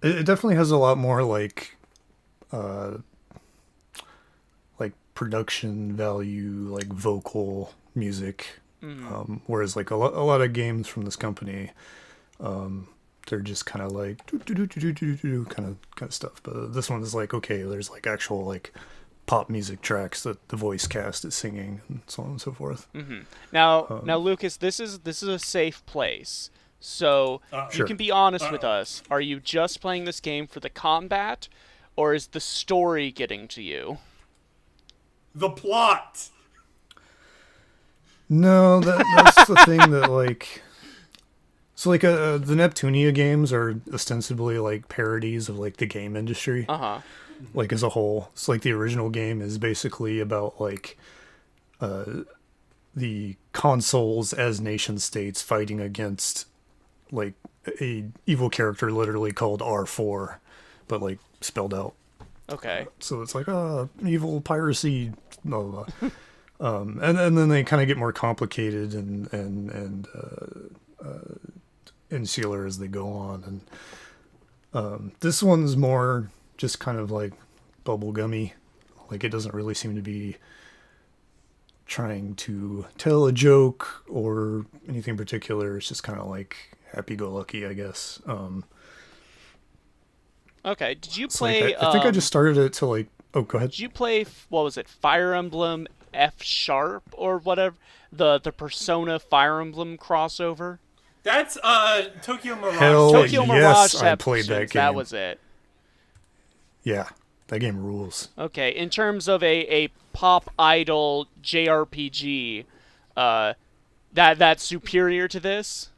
It definitely has a lot more like production value, like vocal music. Whereas like a lot of games from this company, they're just kind of like kind of stuff. But this one is like, okay, there's like actual like pop music tracks that the voice cast is singing, and so on and so forth. Now, Lucas, this is a safe place. So you Sure. can be honest with us. Are you just playing this game for the combat, or is the story getting to you? The plot. No, that's the thing that like. So like the Neptunia games are ostensibly like parodies of like the game industry. Like as a whole. It's like the original game is basically about like the consoles as nation states fighting against like a evil character literally called R4, but like spelled out. Okay. So it's like evil piracy, blah blah blah. And then they kind of get more complicated and insular as they go on, and this one's more just kind of like bubblegummy. Like it doesn't really seem to be trying to tell a joke or anything particular. It's just kind of like happy-go-lucky, I guess. Okay. Did you play? Like, I think I just started it to like. Oh, go ahead. Did you play? What was it? Fire Emblem F Sharp or whatever? The Persona Fire Emblem crossover. That's Tokyo Mirage. Tokyo Mirage. I played that game. That was it. Yeah, that game rules. Okay. In terms of a pop idol JRPG, that's superior to this.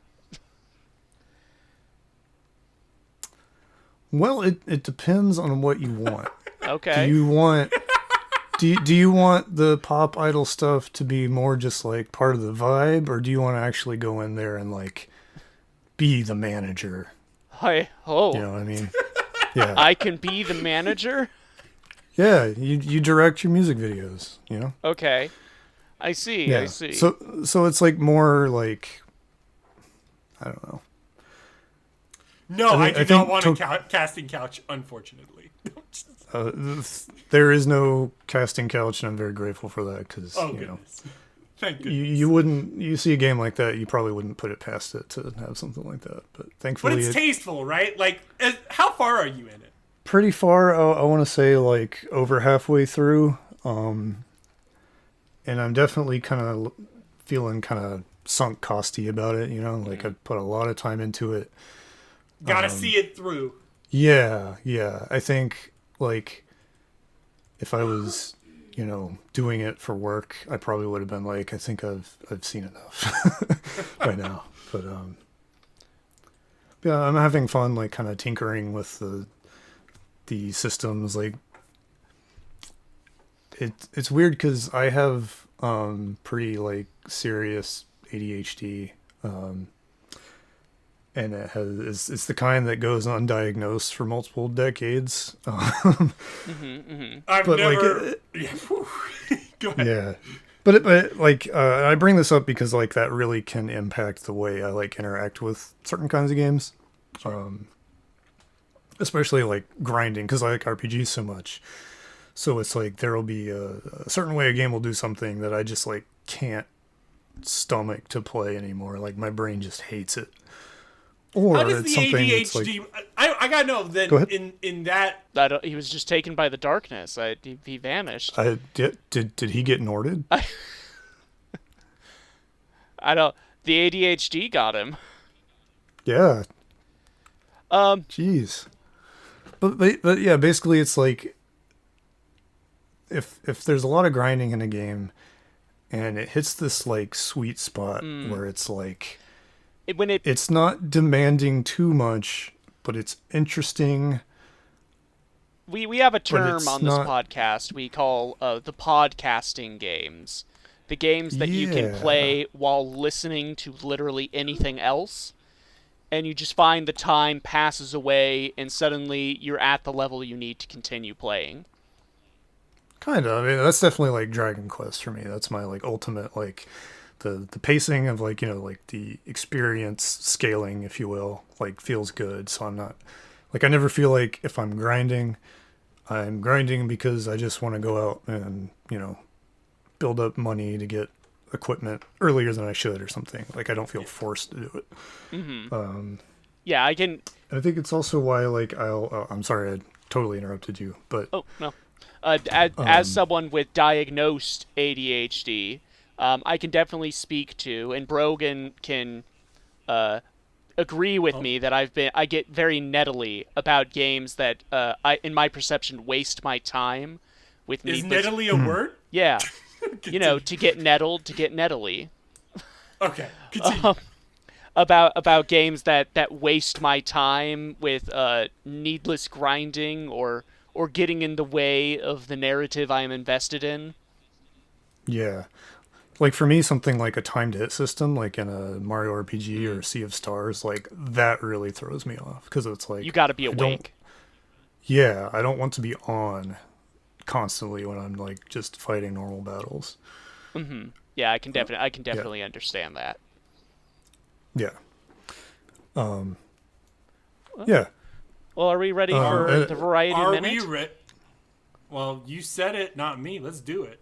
Well, it depends on what you want. Okay. Do you want the pop idol stuff to be more just like part of the vibe, or do you want to actually go in there and like be the manager? You know what I mean? Yeah. I can be the manager? Yeah, you direct your music videos, you know? Okay. I see. Yeah. I see. So it's like more like, I don't know. No, I do not want a casting couch, unfortunately. There is no casting couch, and I'm very grateful for that because you know, thank goodness. You see a game like that, you probably wouldn't put it past it to have something like that. But thankfully, but it's tasteful, right? Like, how far are you in it? Pretty far. I want to say like over halfway through, and I'm definitely kind of feeling kind of sunk costy about it. You know, like I put a lot of time into it. Gotta see it through. Yeah. I think, like, if I was, you know, doing it for work, I probably would have been like, I think I've seen enough by now. But yeah, I'm having fun, like, kind of tinkering with the systems. Like, it's weird because I have pretty, like, serious ADHD. And it's the kind that goes undiagnosed for multiple decades. I've but never. Go ahead. Yeah, but I bring this up because like that really can impact the way I like interact with certain kinds of games, especially like grinding because I like RPGs so much. So it's like there will be a certain way a game will do something that I just like can't stomach to play anymore. Like my brain just hates it. Or how does the ADHD? Like, I gotta know then. Go ahead. In that, he was just taken by the darkness. He vanished. Did he get Norded? I don't. The ADHD got him. Yeah. Jeez. But yeah, basically it's like if there's a lot of grinding in a game, and it hits this like sweet spot where it's like. It's not demanding too much, but it's interesting. We have a term on this podcast we call the podcasting games. The games that you can play while listening to literally anything else, and you just find the time passes away, and suddenly you're at the level you need to continue playing. Kind of. I mean, that's definitely like Dragon Quest for me. That's my like ultimate like... The pacing of like, you know, like the experience scaling, if you will, like feels good. So I'm not like, I never feel like if I'm grinding because I just want to go out and, you know, build up money to get equipment earlier than I should or something. Like I don't feel forced to do it. Mm-hmm. Yeah, I can. I think it's also why like I'm sorry, I totally interrupted you, but. Oh, no. As someone with diagnosed ADHD, I can definitely speak to, and Brogan can agree with me that I get very nettily about games that in my perception waste my time with needless. Is nettily a word? Yeah, you know, to get nettled, to get nettily. Okay, continue. About games that waste my time with needless grinding or getting in the way of the narrative I am invested in. Yeah. Like for me, something like a timed hit system, like in a Mario RPG or Sea of Stars, like that really throws me off because it's like you got to be awake. I don't want to be on constantly when I'm like just fighting normal battles. Mm-hmm. Yeah, I can definitely understand that. Yeah. Yeah. Well, are we ready for the variety minute? Are we ready? Well, you said it, not me. Let's do it.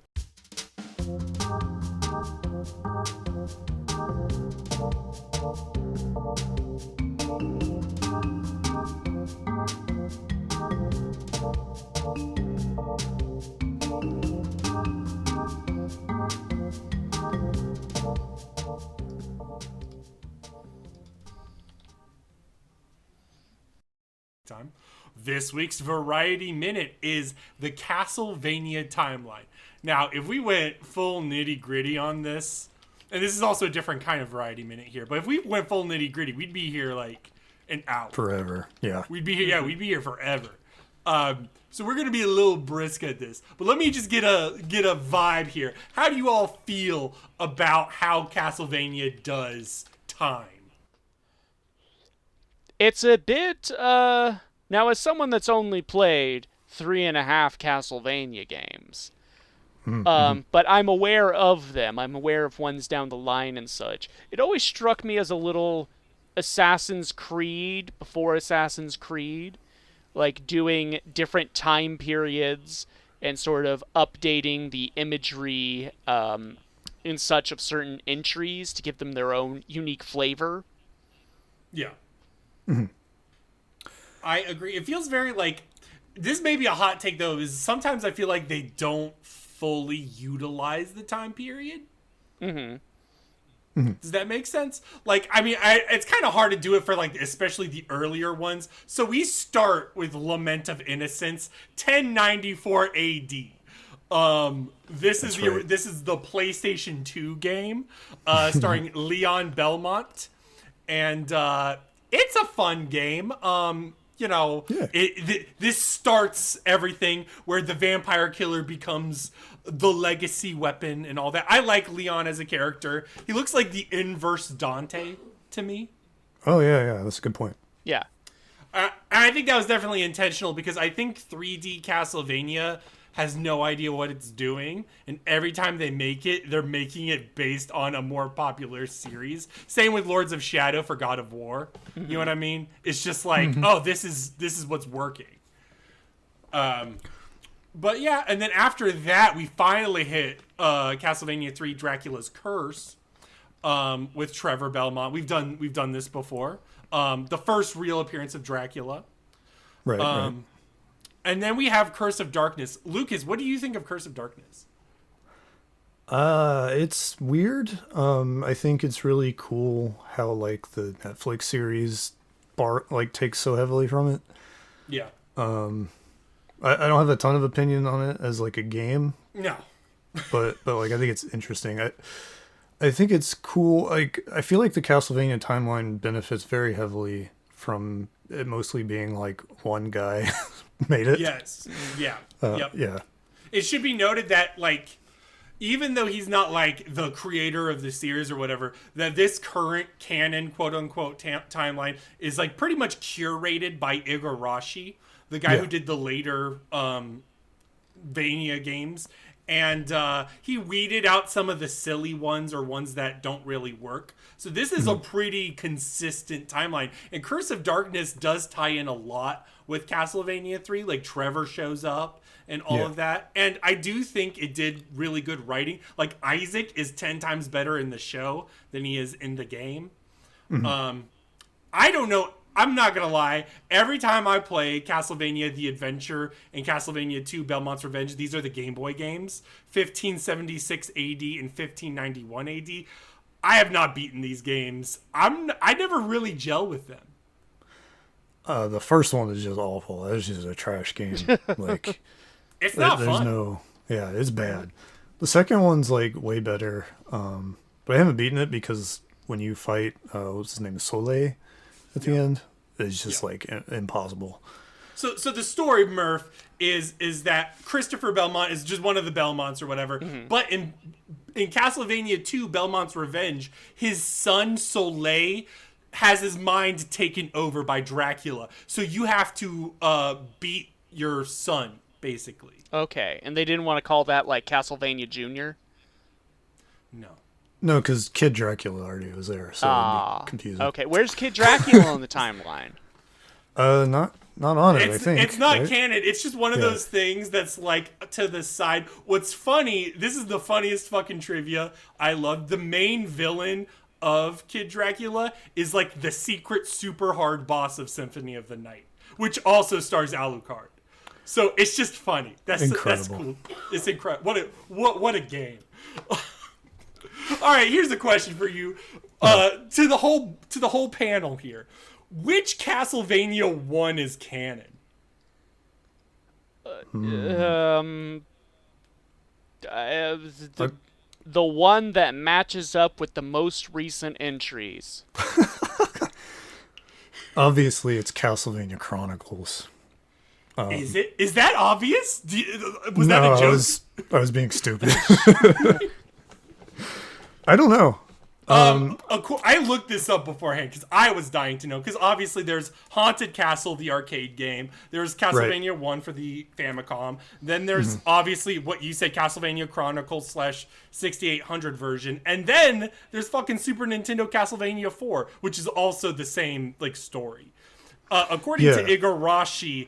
Time. This week's Variety Minute is the Castlevania timeline. Now, if we went full nitty-gritty on this, and this is also a different kind of Variety Minute here, but if we went full nitty-gritty, we'd be here like an hour. Forever, yeah. We'd be here forever. So we're going to be a little brisk at this. But let me just get a vibe here. How do you all feel about how Castlevania does time? It's a bit, now as someone that's only played 3.5 Castlevania games, But I'm aware of them. I'm aware of ones down the line and such. It always struck me as a little Assassin's Creed before Assassin's Creed, like doing different time periods and sort of updating the imagery in such of certain entries to give them their own unique flavor. Yeah. I agree. It feels very like, this may be a hot take though, is sometimes I feel like they don't fully utilize the time period. Does that make sense? Like, I mean, it's kind of hard to do it for like, especially the earlier ones. So we start with Lament of Innocence, 1094 AD. This is the PlayStation 2 game, starring Leon Belmont, and it's a fun game. This starts everything where the vampire killer becomes the legacy weapon and all that. I like Leon as a character. He looks like the inverse Dante to me. Oh yeah, that's a good point. Yeah. And I think that was definitely intentional because I think 3D Castlevania has no idea what it's doing, and every time they make it, they're making it based on a more popular series. Same with Lords of Shadow for God of War. You know what I mean? It's just like, oh, this is what's working. But yeah, and then after that, we finally hit Castlevania 3: Dracula's Curse with Trevor Belmont. We've done this before. The first real appearance of Dracula. Right. And then we have Curse of Darkness. Lucas, what do you think of Curse of Darkness? It's weird. I think it's really cool how like the Netflix series takes so heavily from it. Yeah. I don't have a ton of opinion on it as like a game. No. but like I think it's interesting. I think it's cool. Like I feel like the Castlevania timeline benefits very heavily from it mostly being like one guy made it. Yes. Yeah. Yep. Yeah. It should be noted that like, even though he's not like the creator of the series or whatever, that this current canon, quote unquote, timeline is like pretty much curated by Igarashi, the guy who did the later Vania games. And he weeded out some of the silly ones or ones that don't really work. So this is a pretty consistent timeline. And Curse of Darkness does tie in a lot with Castlevania 3. Like Trevor shows up and all of that. And I do think it did really good writing. Like Isaac is 10 times better in the show than he is in the game. I don't know. I'm not going to lie. Every time I play Castlevania The Adventure and Castlevania 2 Belmont's Revenge, these are the Game Boy games, 1576 AD and 1591 AD. I have not beaten these games. I never really gel with them. The first one is just awful. It's just a trash game. Like it's not fun. It's bad. The second one's like way better. But I haven't beaten it because when you fight, what's his name, Soleil at the end, it's just like impossible. So the story, Murph, is that Christopher Belmont is just one of the Belmonts or whatever. But in Castlevania 2, Belmont's Revenge, his son Soleil has his mind taken over by Dracula. So you have to beat your son, basically. Okay, and they didn't want to call that like Castlevania Junior? No, because Kid Dracula already was there, so it'd be confusing. Okay, where's Kid Dracula on the timeline? Not on it, I think. It's not canon. It's just one of those things that's like to the side. What's funny, this is the funniest fucking trivia I love. The main villain of Kid Dracula is like the secret super hard boss of Symphony of the Night, which also stars Alucard. So it's just funny. That's cool. It's incredible. What a game. All right, here's a question for you, to the whole panel here. Which Castlevania 1 is canon? The one that matches up with the most recent entries. Obviously, it's Castlevania Chronicles. Is it? Is that obvious? Was that a joke? I was being stupid. I don't know. I looked this up beforehand because I was dying to know. Because obviously there's Haunted Castle, the arcade game. There's Castlevania 1 for the Famicom. Then there's obviously what you said, Castlevania Chronicles / 6800 version. And then there's fucking Super Nintendo Castlevania 4, which is also the same like story. According to Igarashi,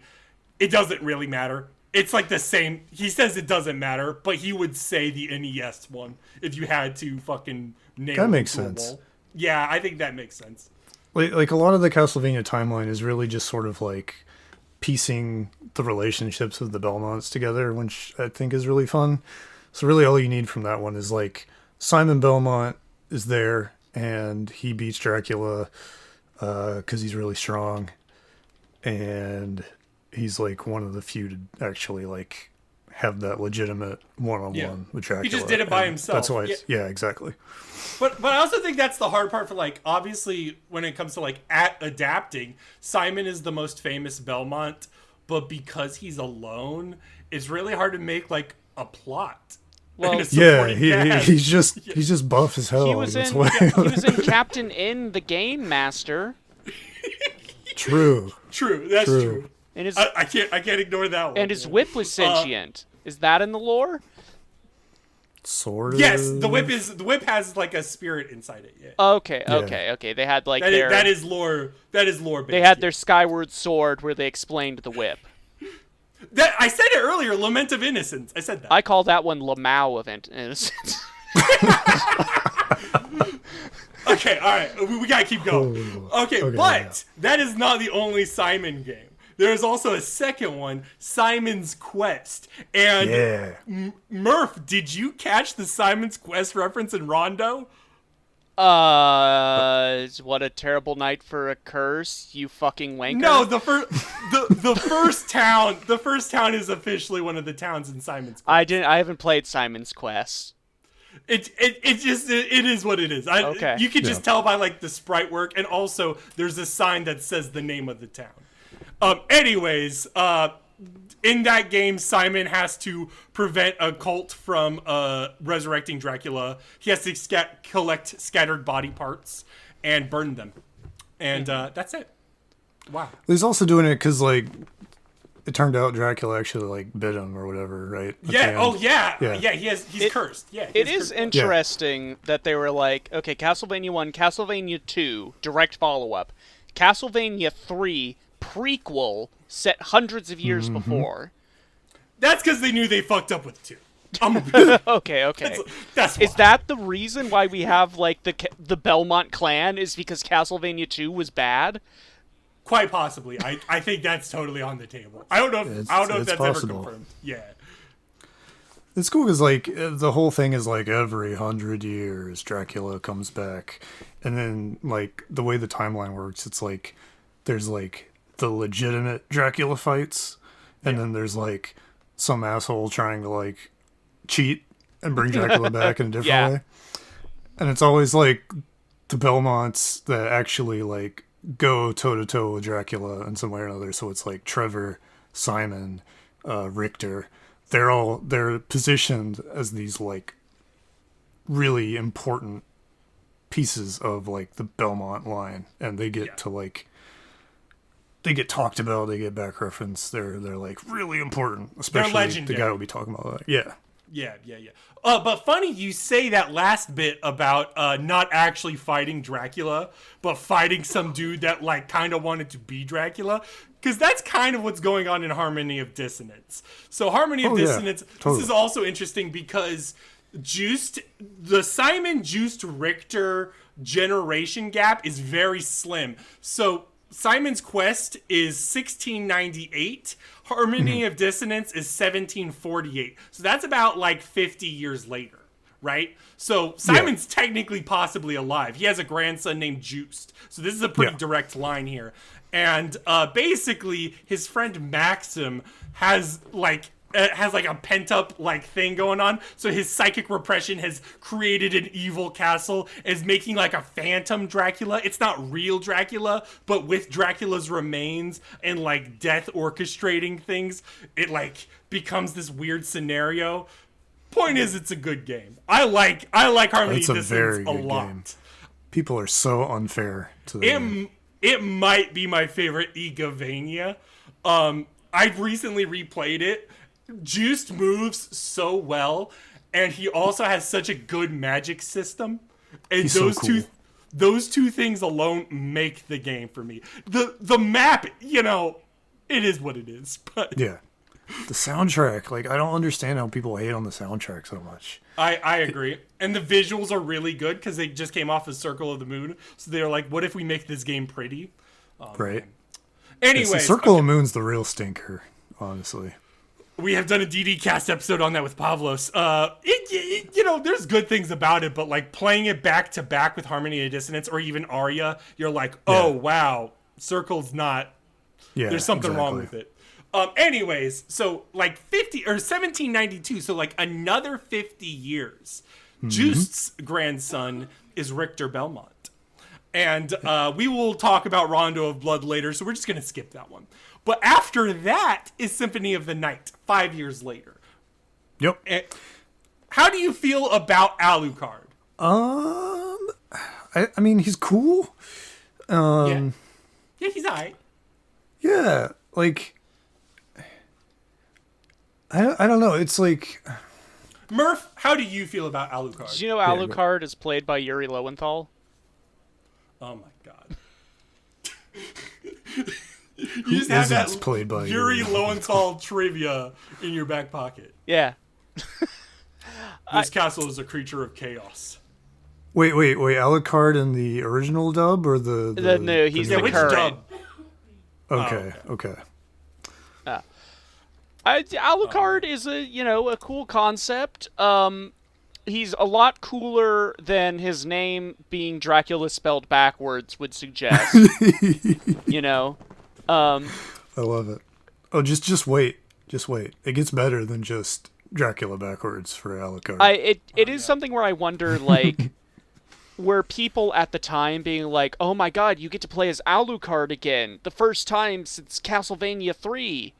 it doesn't really matter. It's like the same. He says it doesn't matter, but he would say the NES one if you had to fucking nail it. That makes sense. Yeah, I think that makes sense. Like a lot of the Castlevania timeline is really just sort of like piecing the relationships of the Belmonts together, which I think is really fun. So really all you need from that one is like Simon Belmont is there and he beats Dracula because he's really strong. And he's like one of the few to actually like have that legitimate one-on-one with Dracula. He just did it by himself. That's why it's, exactly. But I also think that's the hard part for like, obviously when it comes to like adapting, Simon is the most famous Belmont, but because he's alone, it's really hard to make like a plot. Well, he's just buff as hell. He was in Captain N, the Game Master. True. That's true. And his, I can't ignore that one. And his whip was sentient. Is that in the lore? Sort of. Yes, the whip has like a spirit inside it. Yeah. Okay. They had like that is lore. That is lore based. They had their Skyward Sword where they explained the whip. That I said it earlier. Lament of Innocence. I said that. I call that one Lamau of Innocence. Okay, all right. We gotta keep going. Okay, but that is not the only Simon game. There's also a second one, Simon's Quest. And Murph, did you catch the Simon's Quest reference in Rondo? What a terrible night for a curse, you fucking wanker. No, the first town. The first town is officially one of the towns in Simon's Quest. I haven't played Simon's Quest. It is what it is. Okay. You can just tell by like the sprite work, and also there's a sign that says the name of the town. Anyways, in that game, Simon has to prevent a cult from resurrecting Dracula. He has to collect scattered body parts and burn them, and that's it. Wow. He's also doing it because like it turned out Dracula actually like bit him or whatever, right? Yeah. Oh yeah. He's cursed. Yeah. It is interesting that they were like, okay, Castlevania 1, Castlevania 2, direct follow-up, Castlevania 3. Prequel set hundreds of years before. That's because they knew they fucked up with 2. Okay. That's why. Is that the reason why we have like the Belmont clan? Is because Castlevania 2 was bad? Quite possibly. I think that's totally on the table. I don't know if that's possible. Ever confirmed. Yeah. It's cool because like the whole thing is like every 100 years Dracula comes back, and then like the way the timeline works, it's like there's like the legitimate Dracula fights, and then there's like some asshole trying to like cheat and bring Dracula back in a different way. And it's always like the Belmonts that actually like go toe to toe with Dracula in some way or another. So it's like Trevor, Simon, Richter. They're positioned as these like really important pieces of like the Belmont line, and they get to like they get talked about, they get back reference. They're like really important, especially the guy we'll be talking about that. Yeah. But funny you say that last bit about not actually fighting Dracula, but fighting some dude that like kind of wanted to be Dracula, because that's kind of what's going on in Harmony of Dissonance. So Harmony of Dissonance, totally. This is also interesting because the Simon Juiced Richter generation gap is very slim. So Simon's Quest is 1698. Harmony of Dissonance is 1748. So that's about like 50 years later, right? So Simon's technically possibly alive. He has a grandson named Juiced. So this is a pretty direct line here. And basically his friend Maxim has like a pent-up like thing going on. So his psychic repression has created an evil castle, is making like a phantom Dracula. It's not real Dracula, but with Dracula's remains and like death orchestrating things, it like becomes this weird scenario. Point is, it's a good game. I like Harmony of Dissonance a lot. People are so unfair to the game. It might be my favorite Igavania. I recently replayed it. Juiced moves so well, and he also has such a good magic system. And He's so cool. Those two things alone make the game for me. The map, it is what it is. But Yeah. The soundtrack, like, I don't understand how people hate on the soundtrack so much. I agree. And the visuals are really good because they just came off of Circle of the Moon. So they're like, what if we make this game pretty? Right. Anyways, Circle of Moon's the real stinker, honestly. we have done a DD cast episode on that with Pavlos. There's good things about it, but like playing it back to back with Harmony of Dissonance or even Aria, you're like, oh wow, Circle's not. Yeah, there's something wrong with it. Anyways, so like 1792, so like another 50 years. Juiced's grandson is Richter Belmont. And we will talk about Rondo of Blood later, so we're just going to skip that one. But after that is Symphony of the Night, 5 years later. Yep. And how do you feel about Alucard? I mean, he's cool. Yeah, he's alright. Yeah, like, I don't know. It's like, Murph, how do you feel about Alucard? Did you know Alucard is played by Yuri Lowenthal? Oh my god. You just have that played by Yuri Lowenthal trivia in your back pocket. Yeah. This castle is a creature of chaos. Wait. Alucard in the original dub or the no, he's the which current. dub? Okay. Alucard is a cool concept. He's a lot cooler than his name being Dracula spelled backwards would suggest. I love it. Oh, just wait. It gets better than just Dracula backwards for Alucard. It is something where I wonder, like, were people at the time being like, oh my god, you get to play as Alucard again, the first time since Castlevania 3,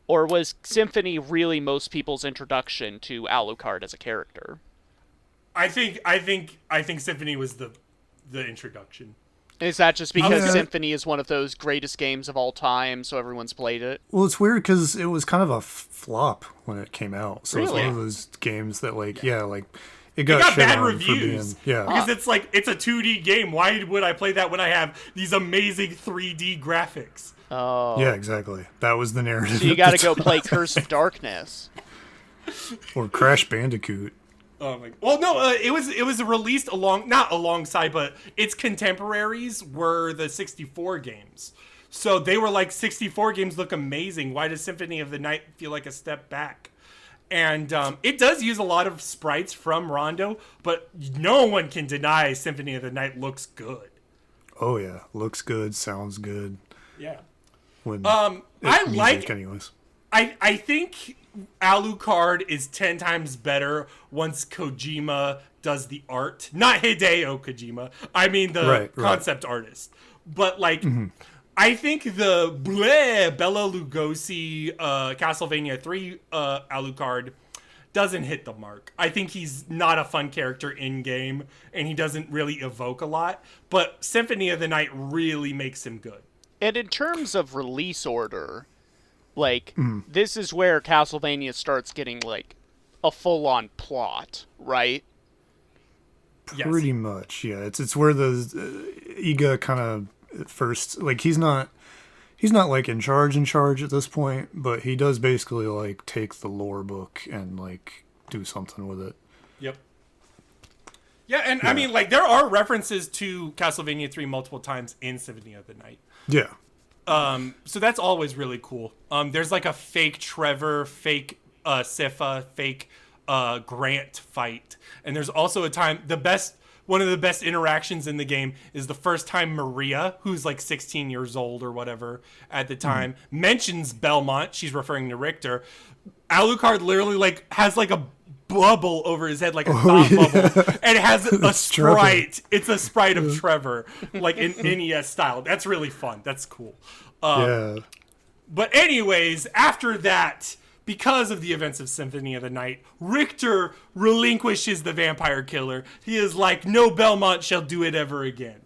Or was Symphony really most people's introduction to Alucard as a character? I think Symphony was the introduction. Is that just because Symphony is one of those greatest games of all time, so everyone's played it? Well, it's weird because it was kind of a flop when it came out. So really? It's one of those games that, it got bad reviews. Because it's like, it's a 2D game. Why would I play that when I have these amazing 3D graphics? Oh. Yeah, exactly. That was the narrative. So you gotta go play Curse of Darkness. Or Crash Bandicoot. Oh my! Well, no, it was released not alongside, but its contemporaries were the 64 games. So they were like, 64 games look amazing. Why does Symphony of the Night feel like a step back? And it does use a lot of sprites from Rondo, but no one can deny Symphony of the Night looks good. Oh yeah, looks good, sounds good. Yeah. Anyways. I think Alucard is 10 times better once Kojima does the art. Not Hideo Kojima. I mean the concept artist. But I think the Bela Lugosi Castlevania 3 Alucard doesn't hit the mark. I think he's not a fun character in game, and he doesn't really evoke a lot. But Symphony of the Night really makes him good. And in terms of release order, this is where Castlevania starts getting, a full-on plot, right? Pretty much, yeah. It's where the Iga kind of first, he's not in charge at this point, but he does basically, take the lore book and, do something with it. Yep. Yeah, and I mean, there are references to Castlevania 3 multiple times in Symphony of the Night. Yeah. So that's always really cool. There's a fake Trevor, fake Sypha, fake Grant fight. And there's also a time, one of the best interactions in the game is the first time Maria, who's 16 years old or whatever at the time, mentions Belmont. She's referring to Richter. Alucard literally has a bubble over his head, like a thought bubble, and it has a sprite. It's a sprite of Trevor, in NES style. That's really fun. That's cool. Yeah. But anyways, after that, because of the events of Symphony of the Night, Richter relinquishes the vampire killer. He is like, no Belmont shall do it ever again.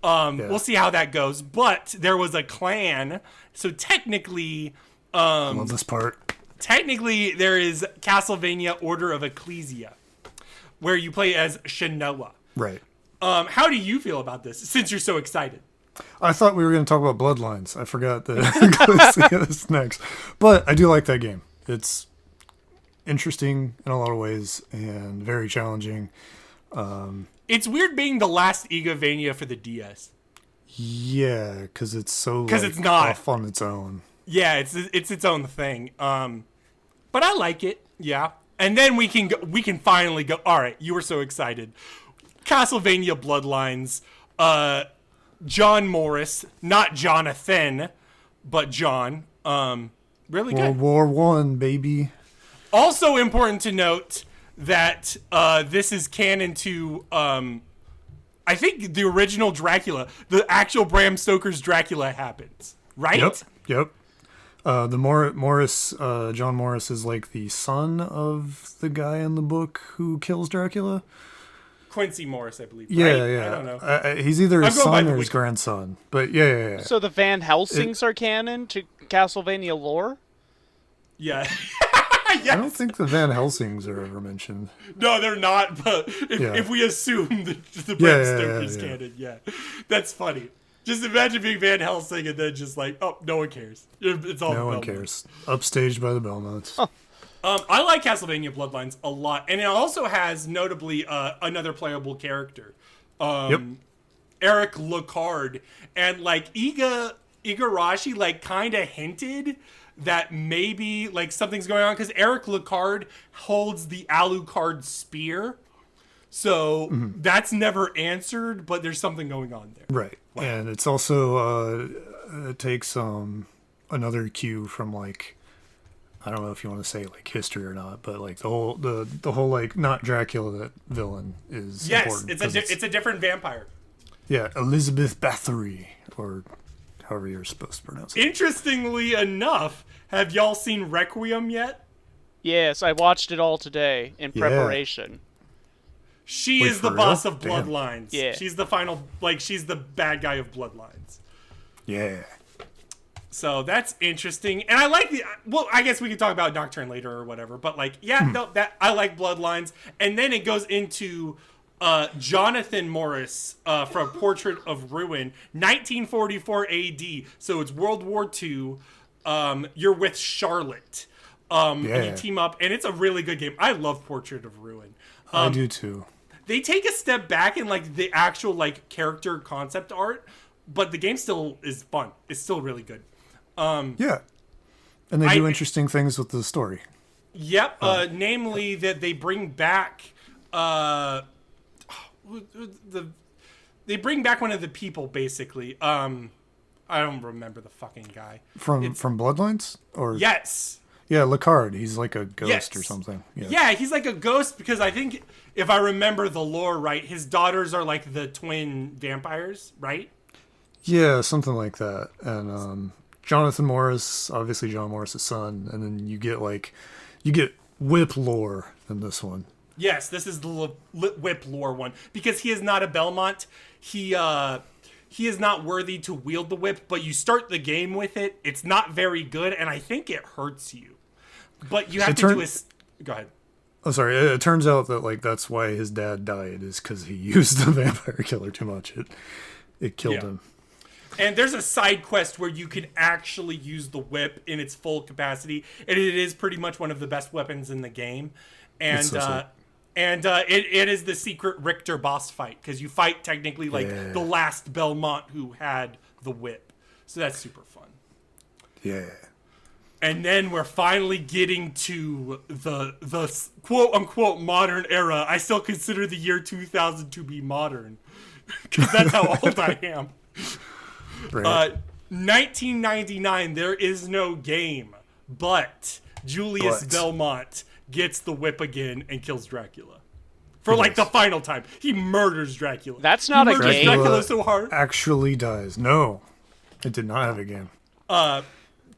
We'll see how that goes. But there was a clan, so technically... I love this part. Technically, there is Castlevania Order of Ecclesia, where you play as Shanoa. Right. How do you feel about this, since you're so excited? I thought we were going to talk about Bloodlines. I forgot that this next. But I do like that game. It's interesting in a lot of ways and very challenging. It's weird being the last Igavania for the DS. Yeah, because it's so it's not off on its own. Yeah, it's its own thing. But I like it. Yeah, and then we can finally go. All right, you were so excited. Castlevania Bloodlines. John Morris, not Jonathan, but John. Really good. World War One, baby. Also important to note that this is canon to, I think, the original Dracula. The actual Bram Stoker's Dracula happens, right? Yep. John Morris is like the son of the guy in the book who kills Dracula. Quincy Morris, I believe. Yeah, right? yeah. I don't know. He's either his son or his grandson. But yeah. So the Van Helsings are canon to Castlevania lore? Yeah. Yes. I don't think the Van Helsings are ever mentioned. No, they're not. But if we assume the Bram Stoker's canon, that's funny. Just imagine being Van Helsing and then just like, oh, no one cares. It's all no one cares. Upstaged by the Belmonts. Huh. I like Castlevania Bloodlines a lot, and it also has notably another playable character, Eric Lucard, and like Igarashi like kind of hinted that maybe like something's going on because Eric Lucard holds the Alucard spear, so that's never answered, but there's something going on there. Right, wow. And it's also it takes another cue from like. I don't know if you want to say like history or not, but like the whole like not Dracula villain is important. Yes, it's a different vampire. Yeah, Elizabeth Bathory, or however you're supposed to pronounce it. Interestingly enough, have y'all seen Requiem yet? Yes, I watched it all today in preparation. She is the boss of Bloodlines. Yeah. She's the final, like she's the bad guy of Bloodlines. Yeah. So that's interesting, and I like I guess we can talk about Nocturne later or whatever. But like, that I like Bloodlines, and then it goes into Jonathan Morris from Portrait of Ruin, 1944 A.D. So it's World War II. You're with Charlotte, and you team up, and it's a really good game. I love Portrait of Ruin. I do too. They take a step back in like the actual like character concept art, but the game still is fun. It's still really good. And they do interesting things with the story. Yep. Namely that they bring back they bring back one of the people basically. I don't remember the fucking guy. From Bloodlines? Or yes. Yeah, Lucard. He's like a ghost or something. Yeah, he's like a ghost because I think if I remember the lore right, his daughters are like the twin vampires, right? Yeah, something like that. And Jonathan Morris, obviously John Morris' son, and then you get Whip lore in this one. Yes, this is the Whip lore one because he is not a Belmont. He is not worthy to wield the whip, but you start the game with it. It's not very good, and I think it hurts you. But you have to do a... Go ahead. Oh, sorry. It turns out that like that's why his dad died is because he used the vampire killer too much. It killed him. And there's a side quest where you can actually use the whip in its full capacity, and it is pretty much one of the best weapons in the game. And it is the secret Richter boss fight because you fight technically like the last Belmont who had the whip. So that's super fun. Yeah. And then we're finally getting to the quote unquote modern era. I still consider the year 2000 to be modern because that's how old I am. Right. 1999, there is no game, but Julius Belmont gets the whip again and kills Dracula. For like the final time. He murders Dracula. That's not a game. Dracula so hard. Actually dies. No. It did not have a game.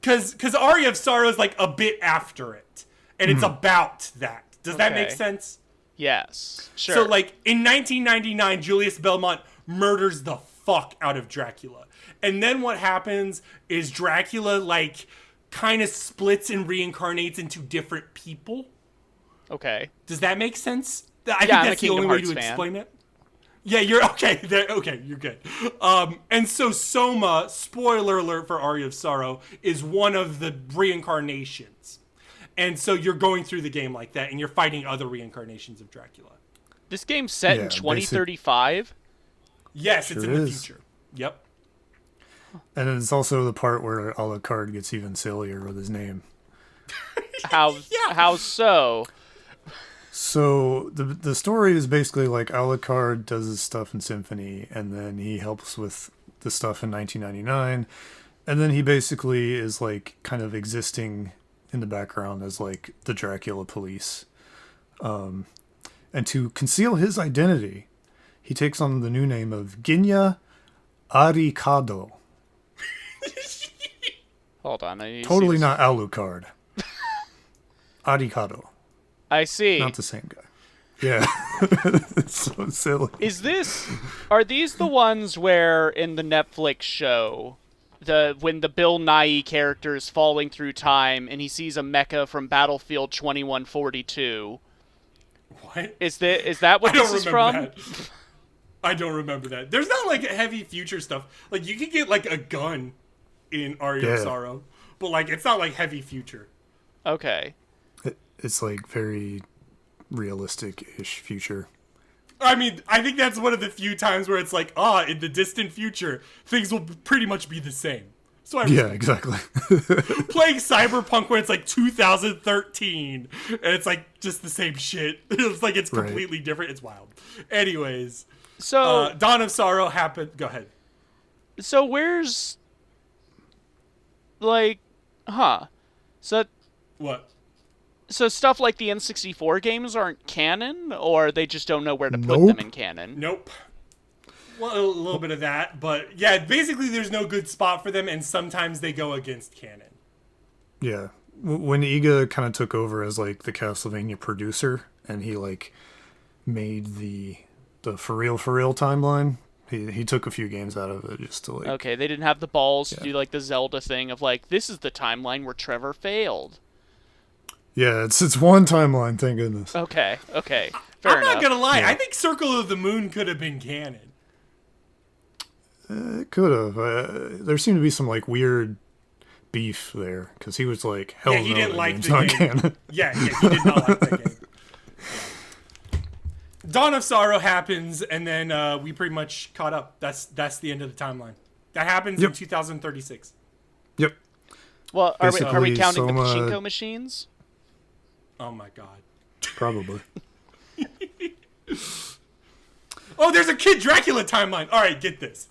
because Aria of Sorrow is like a bit after it, and it's about that. Does that make sense? Yes, sure. So like in 1999, Julius Belmont murders the fuck out of Dracula, and then what happens is Dracula like kind of splits and reincarnates into different people. Okay. Does that make sense? I think I'm that's the only way to explain it. Yeah, you're okay. Okay, you're good. And so Soma, spoiler alert for Aria of Sorrow, is one of the reincarnations. And so you're going through the game like that, and you're fighting other reincarnations of Dracula. This game's set in 2035? Yes, it's in the future. Yep. And it's also the part where Alucard gets even sillier with his name. How so? So the story is basically like Alucard does his stuff in Symphony, and then he helps with the stuff in 1999, and then he basically is like kind of existing in the background as like the Dracula police. And to conceal his identity, he takes on the new name of Ginya Arikado. Hold on. Totally not Alucard. Arikado. I see. Not the same guy. Yeah. It's so silly. Are these the ones where in the Netflix show, when the Bill Nighy character is falling through time and he sees a mecha from Battlefield 2142? What? Is that what this is from? That. I don't remember that. There's not like heavy future stuff. Like you can get like a gun in Aria of Sorrow, but like it's not like heavy future. Okay. It's like very realistic-ish future. I mean, I think that's one of the few times where it's like, in the distant future, things will pretty much be the same. So exactly. Playing Cyberpunk where it's like 2013, and it's like just the same shit. It's like it's completely different. It's wild. Anyways, so Dawn of Sorrow happened. Go ahead. So where's So what? So stuff like the N64 games aren't canon, or they just don't know where to put them in canon? Nope. Well, a little bit of that, but yeah, basically there's no good spot for them, and sometimes they go against canon. Yeah. When Iga kind of took over as like the Castlevania producer, and he like made the for real timeline, he took a few games out of it just to like... Okay, they didn't have the balls to do like the Zelda thing of like, this is the timeline where Trevor failed. Yeah, it's one timeline, thank goodness. Okay. Fair I'm enough. not gonna lie, I think Circle of the Moon could have been canon. It could have. There seemed to be some like weird beef there, because he was like, hell no, he didn't like the not game. canon. Yeah, he did not like that game. Yeah. Dawn of Sorrow happens, and then we pretty much caught up. That's the end of the timeline. That happens in 2036. Yep. Well, are we counting Soma... the Pachinko machines? Oh my god. Probably. Oh, there's a Kid Dracula timeline. All right, get this.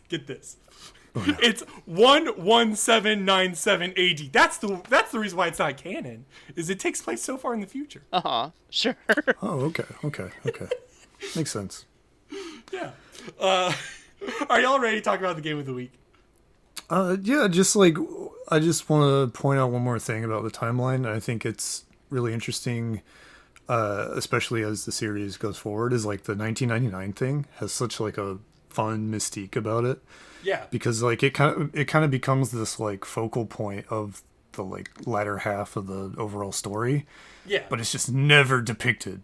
Oh, no. It's 11797 AD. That's the reason why it's not canon. Is it takes place so far in the future. Sure. Oh, okay. Makes sense. Yeah. Are y'all ready to talk about the game of the week? Yeah. Just like I just want to point out one more thing about the timeline. I think it's really interesting, especially as the series goes forward, is like the 1999 thing has such like a fun mystique about it. Yeah. Because like it kind of becomes this like focal point of the like latter half of the overall story. Yeah. But it's just never depicted.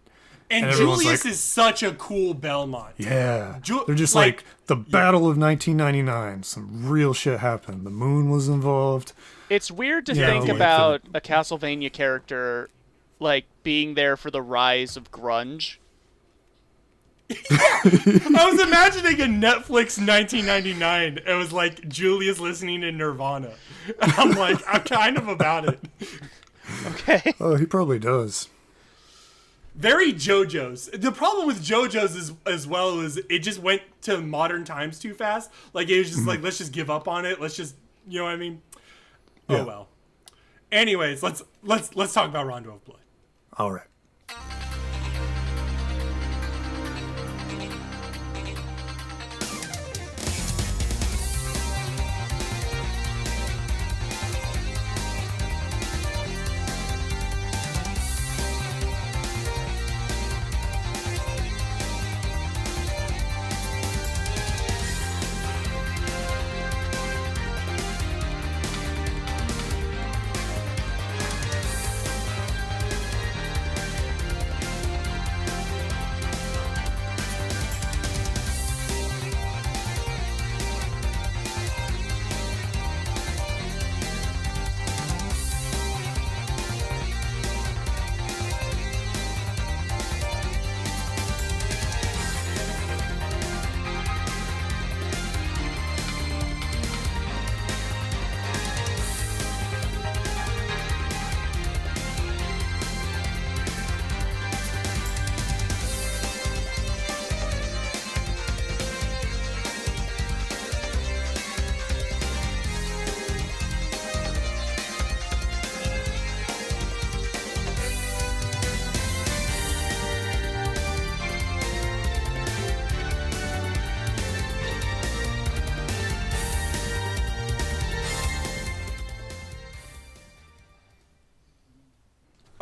And Julius is such a cool Belmont. Yeah. They're just like the Battle of 1999. Some real shit happened. The moon was involved. It's weird to think about a Castlevania character like being there for the rise of grunge. I was imagining a Netflix 1999. It was like Julius listening to Nirvana. I'm like, I'm kind of about it. Okay. Oh, he probably does. Very JoJo's. The problem with JoJo's is, as well is it just went to modern times too fast. Like it was just like, let's just give up on it. Let's just, you know what I mean? Yeah. Oh well. Anyways, let's talk about Rondo of Blood. All right.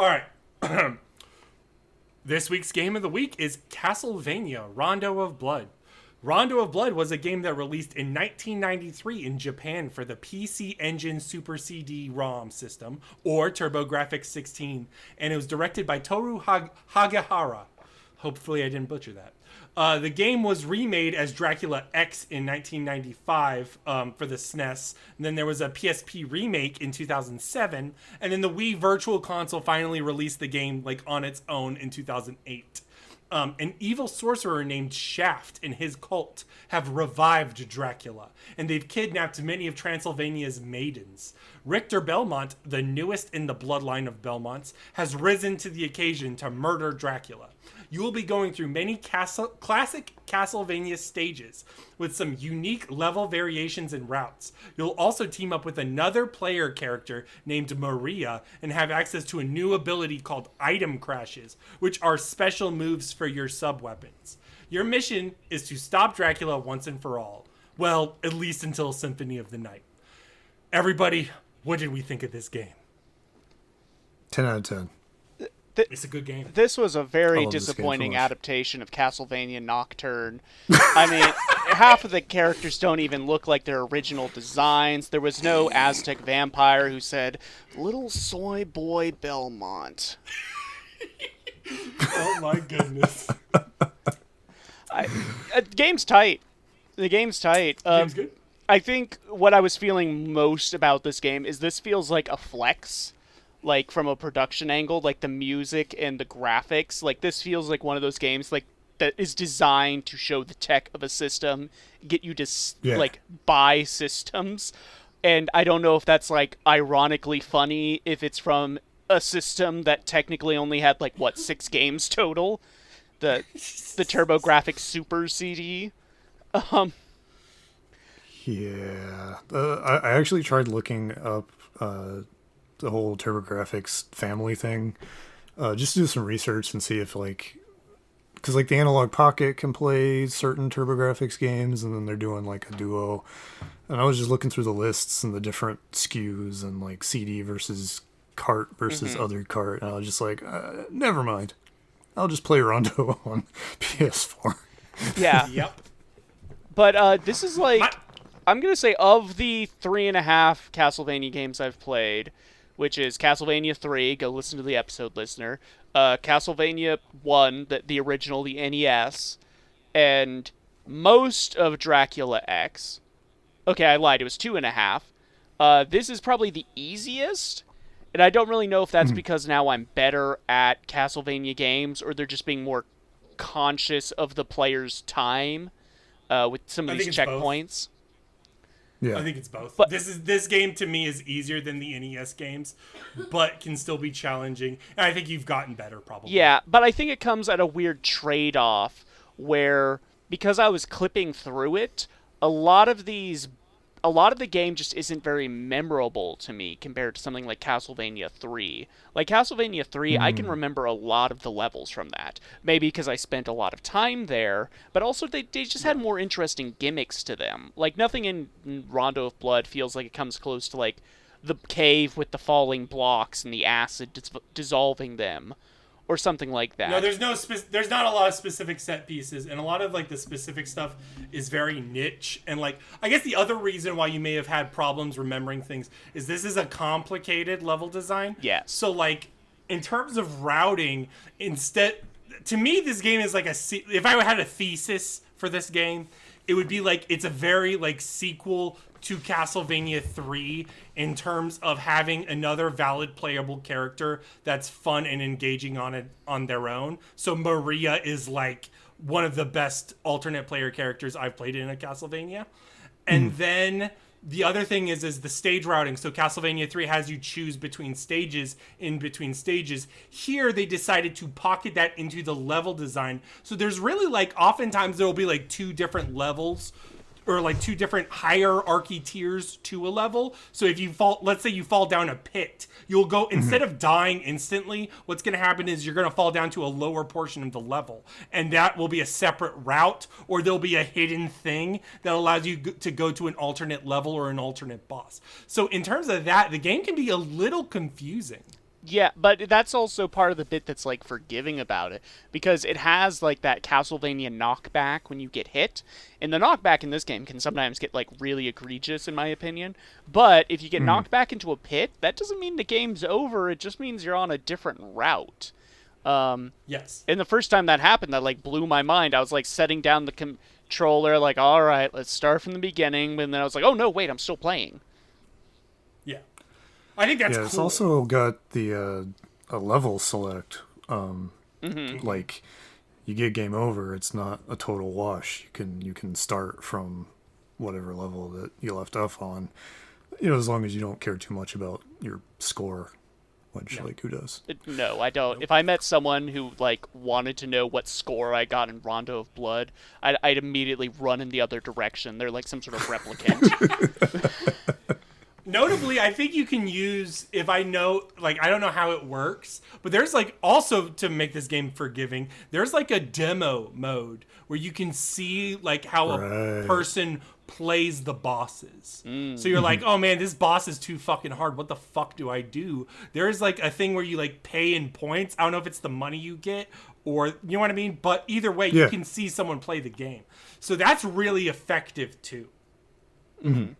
All right. This week's game of the week is Castlevania Rondo of Blood. Rondo of Blood was a game that released in 1993 in Japan for the PC Engine Super CD-ROM system, or TurboGrafx 16, and it was directed by Toru Hagahara. Hopefully I didn't butcher that. The game was remade as Dracula X in 1995 for the SNES. And then there was a PSP remake in 2007. And then the Wii Virtual Console finally released the game like on its own in 2008. An evil sorcerer named Shaft and his cult have revived Dracula, and they've kidnapped many of Transylvania's maidens. Richter Belmont, the newest in the bloodline of Belmonts, has risen to the occasion to murder Dracula. You will be going through many classic Castlevania stages with some unique level variations and routes. You'll also team up with another player character named Maria and have access to a new ability called Item Crashes, which are special moves for your sub-weapons. Your mission is to stop Dracula once and for all. Well, at least until Symphony of the Night. Everybody, what did we think of this game? 10 out of 10. It's a good game. This was a very disappointing adaptation of Castlevania Nocturne. I mean, half of the characters don't even look like their original designs. There was no Aztec vampire who said, "Little soy boy Belmont." Oh my goodness. The game's tight. The game's tight. Game's good. I think what I was feeling most about this game is this feels like a flex. Like, from a production angle, like the music and the graphics, like this feels like one of those games like that is designed to show the tech of a system, get you to like buy systems. And I don't know if that's like ironically funny if it's from a system that technically only had like 6 games total, the TurboGrafx Super CD. Yeah, I actually tried looking up the whole TurboGrafx family thing, just to do some research and see if because the Analog Pocket can play certain TurboGrafx games, and then they're doing like a duo. And I was just looking through the lists and the different SKUs and like CD versus cart versus other cart, and I was just like, never mind, I'll just play Rondo on PS4. Yeah. Yep. But this is like, I'm gonna say of the 3.5 Castlevania games I've played, which is Castlevania 3, go listen to the episode, listener, Castlevania 1, the original, the NES, and most of Dracula X. Okay, I lied, it was 2.5. This is probably the easiest, and I don't really know if that's because now I'm better at Castlevania games, or they're just being more conscious of the player's time with some of these checkpoints. Yeah. I think it's both. But this game to me is easier than the NES games, but can still be challenging. And I think you've gotten better probably. Yeah, but I think it comes at a weird trade-off where, because I was clipping through it, a lot of the game just isn't very memorable to me compared to something like Castlevania 3. Like Castlevania 3, I can remember a lot of the levels from that. Maybe because I spent a lot of time there, but also they just had more interesting gimmicks to them. Like nothing in Rondo of Blood feels like it comes close to like the cave with the falling blocks and the acid dissolving them. Or something like that. No, there's not a lot of specific set pieces, and a lot of like the specific stuff is very niche. And like, I guess the other reason why you may have had problems remembering things is this is a complicated level design. Yeah. So like, in terms of routing, to me, this game is like if I had a thesis for this game, it would be like it's a very like sequel to Castlevania 3 in terms of having another valid playable character that's fun and engaging on their own. So Maria is like one of the best alternate player characters I've played in a Castlevania. And then the other thing is the stage routing. So Castlevania 3 has you choose between stages, in between stages. Here they decided to pocket that into the level design. So there's really like oftentimes there will be like 2 different levels, or like 2 different hierarchy tiers to a level. So if you let's say you fall down a pit, you'll go, instead of dying instantly, what's going to happen is you're going to fall down to a lower portion of the level. And that will be a separate route, or there'll be a hidden thing that allows you to go to an alternate level or an alternate boss. So in terms of that, the game can be a little confusing. Yeah, but that's also part of the bit that's like forgiving about it, because it has like that Castlevania knockback when you get hit, and the knockback in this game can sometimes get like really egregious in my opinion. But if you get knocked back into a pit, that doesn't mean the game's over. It just means you're on a different route. Yes. And the first time that happened, that like blew my mind. I was like setting down the controller, like, all right, let's start from the beginning, and then I was like, oh no, wait, I'm still playing. Yeah. I think that's cool. It's also got the a level select. Like, you get game over, it's not a total wash. You can start from whatever level that you left off on. As long as you don't care too much about your score, which like who does? No, I don't. If I met someone who like wanted to know what score I got in Rondo of Blood, I'd immediately run in the other direction. They're like some sort of replicant. Notably, I think you can use, if I know, like, I don't know how it works, but there's, like, also, to make this game forgiving, there's, like, a demo mode where you can see, like, how a person plays the bosses. So you're like, oh, man, this boss is too fucking hard. What the fuck do I do? There's, like, a thing where you, like, pay in points. I don't know if it's the money you get or, you know what I mean? But either way, you can see someone play the game. So that's really effective, too. Mm-hmm.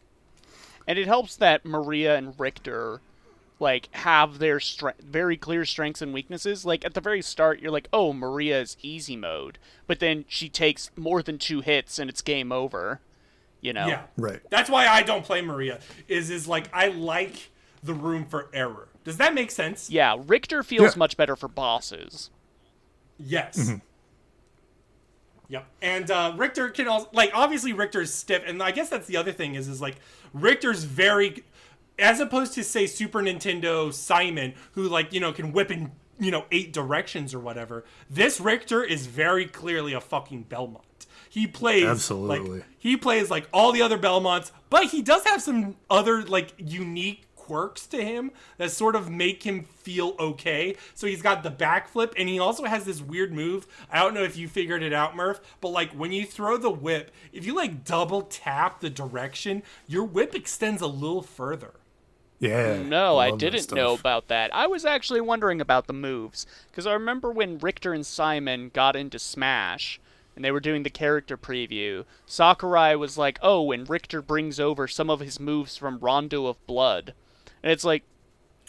And it helps that Maria and Richter, like, have their very clear strengths and weaknesses. Like, at the very start, you're like, oh, Maria's easy mode. But then she takes more than 2 hits and it's game over, Yeah. Right. That's why I don't play Maria, is like, I like the room for error. Does that make sense? Yeah, Richter feels much better for bosses. Yes. Yep. And Richter can also, like, obviously Richter's stiff, and I guess that's the other thing is like, Richter's very, as opposed to, say, Super Nintendo Simon, who, like, can whip in, 8 directions or whatever, this Richter is very clearly a fucking Belmont. He plays, absolutely. He plays, like, all the other Belmonts, but he does have some other, like, unique quirks to him that sort of make him feel okay. So he's got the backflip, and he also has this weird move. I don't know if you figured it out, Murph, but like when you throw the whip, if you like double tap the direction, your whip extends a little further. Yeah. No, I didn't know about that. I was actually wondering about the moves, because I remember when Richter and Simon got into Smash, and they were doing the character preview, Sakurai was like, oh, when Richter brings over some of his moves from Rondo of Blood. And it's like,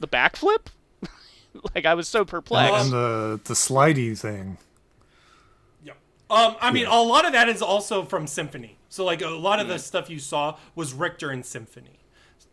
the backflip? Like, I was so perplexed. And the slidey thing. Yeah. I mean, a lot of that is also from Symphony. So, like, a lot of the stuff you saw was Richter and Symphony.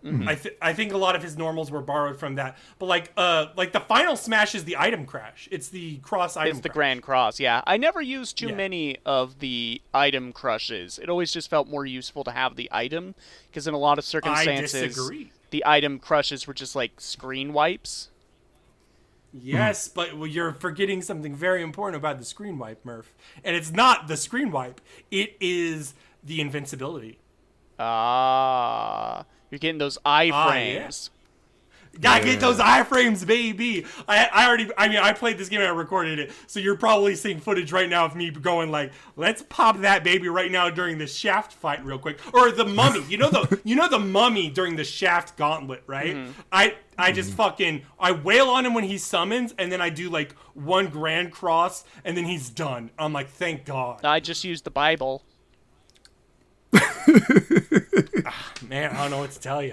I think a lot of his normals were borrowed from that. But, like the final smash is the item crash. It's the cross item It's the crash. Grand Cross, yeah. I never used too many of the item crushes. It always just felt more useful to have the item, because in a lot of circumstances, I disagree. The item crushes were just like screen wipes. Yes, but you're forgetting something very important about the screen wipe, Murph. And it's not the screen wipe. It is the invincibility. Ah, you're getting those iframes. Gotta get those iframes, baby. I played this game and I recorded it, so you're probably seeing footage right now of me going like, let's pop that baby right now during the Shaft fight real quick. Or the Mummy. You know the Mummy during the Shaft gauntlet, right? I just fucking, I wail on him when he summons, and then I do like one Grand Cross, and then he's done. I'm like, thank God. I just used the Bible. Man, I don't know what to tell you.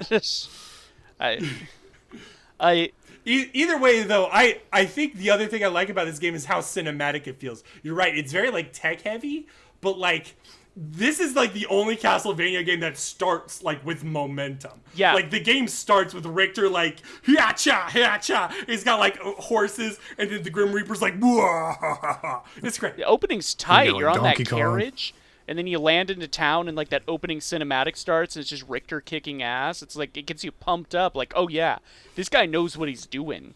Either way, though, I think the other thing I like about this game is how cinematic it feels. You're right, it's very like tech heavy, but like this is like the only Castlevania game that starts like with momentum. Yeah, like the game starts with Richter like hiacha hiacha. He's got like horses, and then the Grim Reaper's like whoa. It's great. The opening's tight. Like You're on that Donkey Kong. carriage. And then you land into town, and like that opening cinematic starts, and it's just Richter kicking ass. It's like it gets you pumped up, like, oh yeah, this guy knows what he's doing.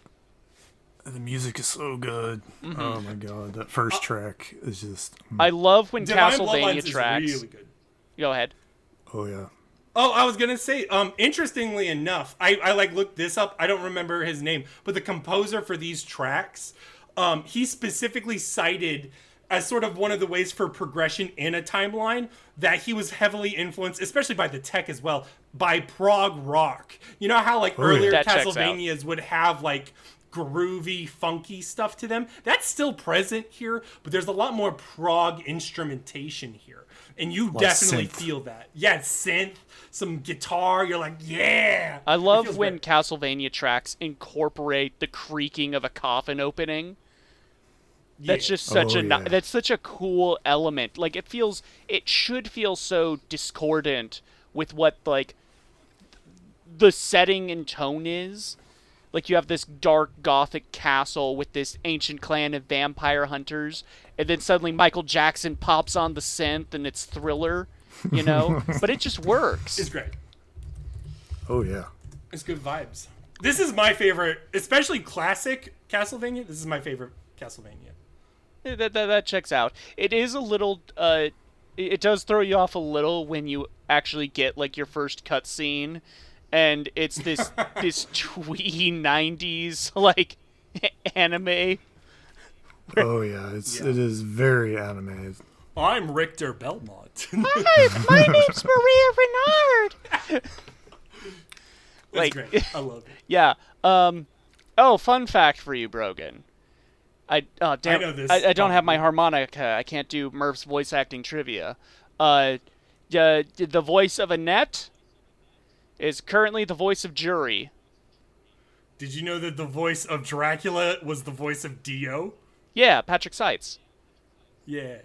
The music is so good. Oh my god, that first track is just. I love when Divine Castlevania Bloodlines tracks. is really good. Go ahead. Oh yeah. Oh, I was gonna say, interestingly enough, I like looked this up. I don't remember his name, but the composer for these tracks, he specifically cited as sort of one of the ways for progression in a timeline that he was heavily influenced, especially by the tech as well, by prog rock. You know how like earlier That checks Castlevanias would have like groovy, funky stuff to them. That's still present here, but there's a lot more prog instrumentation here. And you definitely feel that. Yeah, synth, some guitar, you're like, yeah! I love when Castlevania tracks incorporate the creaking of a coffin opening. That's just such that's such a cool element. Like, it should feel so discordant with what, like, the setting and tone is. Like, you have this dark gothic castle with this ancient clan of vampire hunters, and then suddenly Michael Jackson pops on the synth and it's Thriller, you know? But it just works. It's great. Oh, yeah. It's good vibes. This is my favorite, especially classic Castlevania. This is my favorite Castlevania. That checks out. It is a little, it does throw you off a little when you actually get, like, your first cutscene. And it's this twee 90s like anime. Oh yeah, it is very anime. I'm Richter Belmont. Hi, my name's Maria Renard. That's great. I love it. Yeah. Oh, fun fact for you, Brogan. I know this. I don't have my harmonica. I can't do Murph's voice acting trivia. The voice of Annette is currently the voice of Jury. Did you know that the voice of Dracula was the voice of Dio? Yeah, Patrick Seitz. Yeah,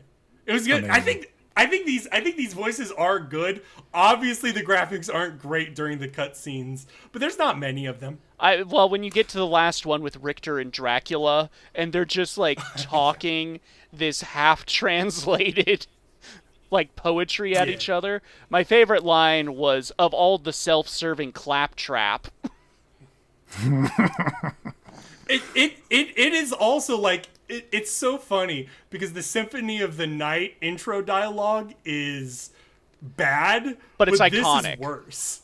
it was good. Amazing. I think these voices are good. Obviously, the graphics aren't great during the cutscenes, but there's not many of them. Well, when you get to the last one with Richter and Dracula, and they're just like talking this half-translated like poetry at each other. My favorite line was, "Of all the self-serving claptrap." It is also like it's so funny because the Symphony of the Night intro dialogue is bad, but it's iconic. This is worse.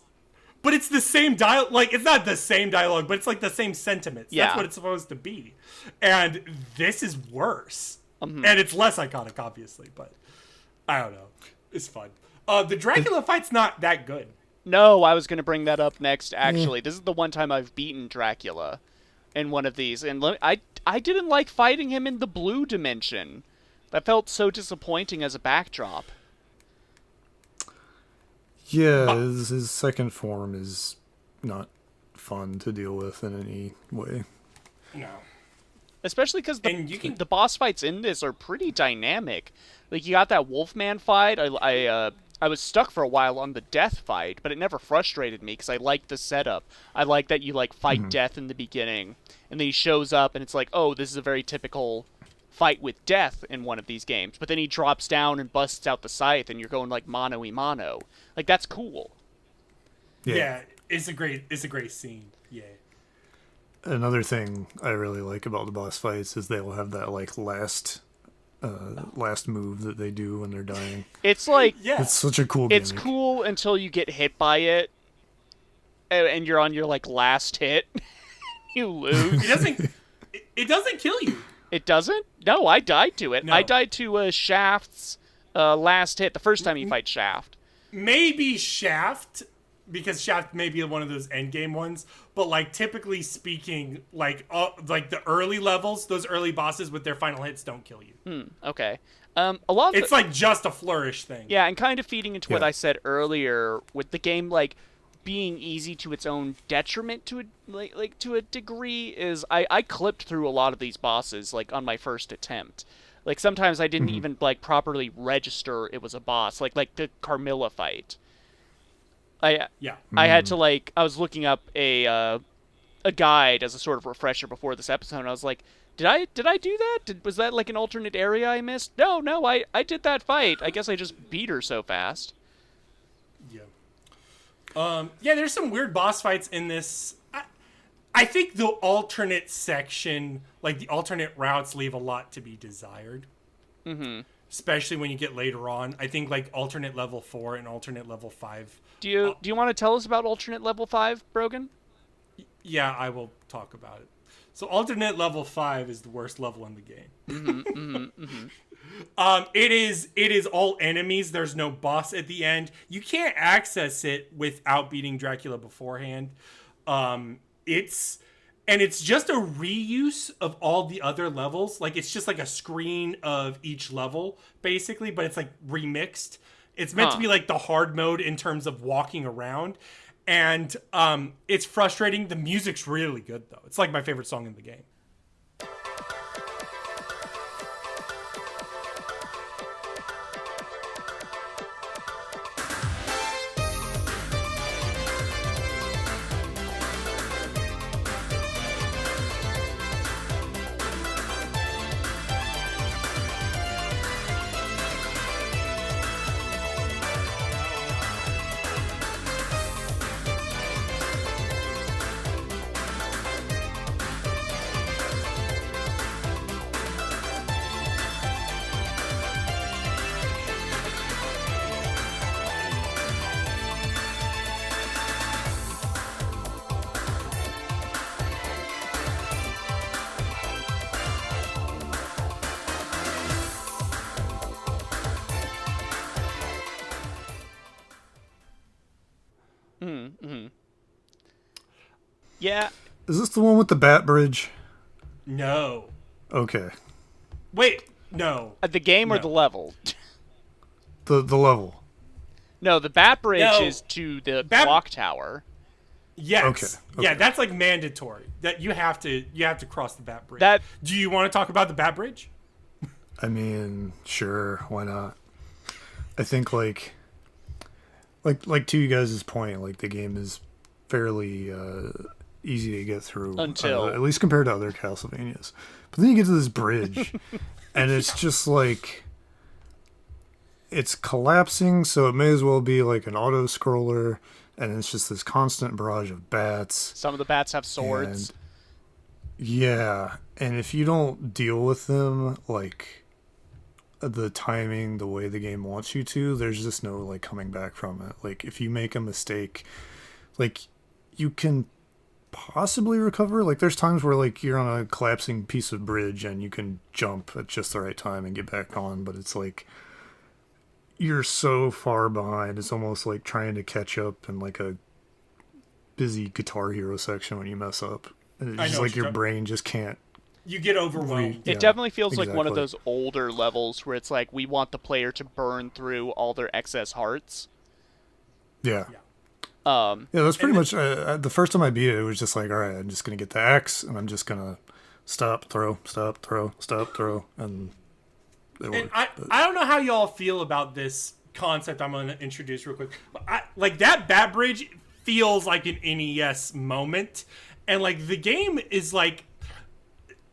But it's the same dialogue. Like, it's not the same dialogue, but it's like the same sentiments. Yeah. That's what it's supposed to be. And this is worse. Mm-hmm. And it's less iconic, obviously, but I don't know. It's fun. The Dracula fight's not that good. No, I was going to bring that up next, actually. This is the one time I've beaten Dracula in one of these. And I didn't like fighting him in the blue dimension. That felt so disappointing as a backdrop. Yeah, his second form is not fun to deal with in any way. No. Especially because the boss fights in this are pretty dynamic. Like, you got that Wolfman fight. I was stuck for a while on the death fight, but it never frustrated me because I liked the setup. I like that you, like, fight death in the beginning, and then he shows up, and it's like, oh, this is a very typical fight with death in one of these games. But then he drops down and busts out the scythe, and you're going, like, mano-y-mano. Like, that's cool. Yeah, it's a great scene. Yeah. Another thing I really like about the boss fights is they'll have that, like, last move that they do when they're dying. It's like, it's such a cool gimmick. It's cool until you get hit by it, and you're on your, like, last hit. You lose. It doesn't kill you. It doesn't? No, I died to it. No. I died to Shaft's last hit the first time you fight Shaft. Maybe Shaft, because Shaft may be one of those endgame ones, but, like, typically speaking, like the early levels, those early bosses with their final hits don't kill you. Okay. A lot of it's like just a flourish thing. Yeah, and kind of feeding into what I said earlier with the game, like, being easy to its own detriment to a degree is I clipped through a lot of these bosses, like, on my first attempt. Like, sometimes I didn't even, like, properly register it was a boss, like the Carmilla fight. I had to, like, I was looking up a guide as a sort of refresher before this episode, and I was like, did I do that? Was that, like, an alternate area I missed? No, I did that fight. I guess I just beat her so fast. Yeah. There's some weird boss fights in this. I think the alternate section, like the alternate routes, leave a lot to be desired. Mm-hmm. Especially when you get later on. I think, like, alternate level 4 and alternate level 5. Do you want to tell us about alternate level 5, Brogan? Yeah, I will talk about it. So alternate level 5 is the worst level in the game. It is all enemies. There's no boss at the end. You can't access it without beating Dracula beforehand. and it's just a reuse of all the other levels. Like it's just like a screen of each level basically, but it's like remixed. It's meant to be like the hard mode in terms of walking around, and it's frustrating. The music's really good though. It's like my favorite song in the game. Yeah. Is this the one with the bat bridge? No. Okay. Wait, no. The game or the level? The level. No, the bat bridge No. is to the clock tower. Yes. Okay. Yeah, that's like mandatory. That you have to cross the bat bridge. That Do you want to talk about the bat bridge? I mean, sure, why not? I think like to you guys' point, like the game is fairly easy to get through until at least compared to other Castlevanias. But then you get to this bridge and it's just like it's collapsing, so it may as well be like an auto scroller, and it's just this constant barrage of bats. Some of the bats have swords. And if you don't deal with them like the timing, the way the game wants you to, there's just no like coming back from it. Like if you make a mistake, like you can possibly recover. Like there's times where like you're on a collapsing piece of bridge and you can jump at just the right time and get back on, but it's like you're so far behind. It's almost like trying to catch up in like a busy Guitar Hero section when you mess up. And it's just like your brain just can't. You get overwhelmed. It definitely feels like one of those older levels where it's like we want the player to burn through all their excess hearts. Yeah, that's pretty much the first time I beat it. It was just like, all right, I'm just gonna get the axe and I'm just gonna stop, throw, and I don't know how y'all feel about this concept I'm gonna introduce real quick. But like that bat bridge feels like an NES moment, and like the game is like.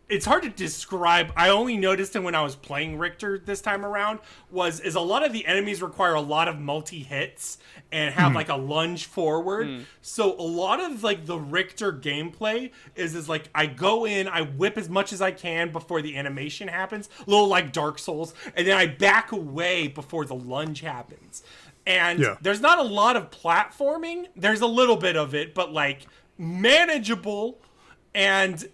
It's hard to describe. I only noticed it when I was playing Richter this time around. Is a lot of the enemies require a lot of multi hits and have like a lunge forward. So a lot of like the Richter gameplay is like I go in, I whip as much as I can before the animation happens, a little like Dark Souls, and then I back away before the lunge happens. And there's not a lot of platforming. There's a little bit of it, but like manageable. And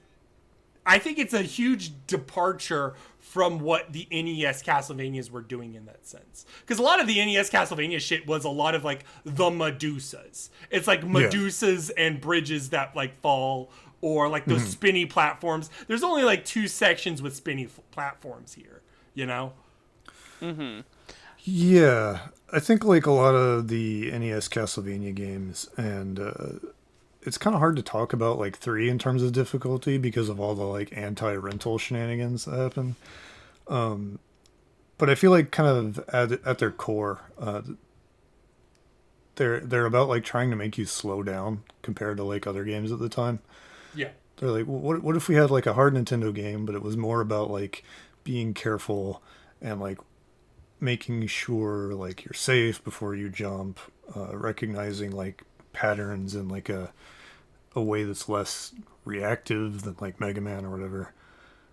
I think it's a huge departure from what the NES Castlevanias were doing in that sense. Because a lot of the NES Castlevania shit was a lot of like the Medusas. It's like Medusas and bridges that like fall, or like those spinny platforms. There's only like 2 sections with spinny platforms here, you know? Yeah, I think like a lot of the NES Castlevania games, and it's kind of hard to talk about like 3 in terms of difficulty because of all the like anti-rental shenanigans that happen. But I feel like kind of at their core, they're about like trying to make you slow down compared to like other games at the time. Yeah. They're like, what if we had like a hard Nintendo game, but it was more about like being careful and like making sure like you're safe before you jump, recognizing like patterns in like a way that's less reactive than like Mega Man or whatever.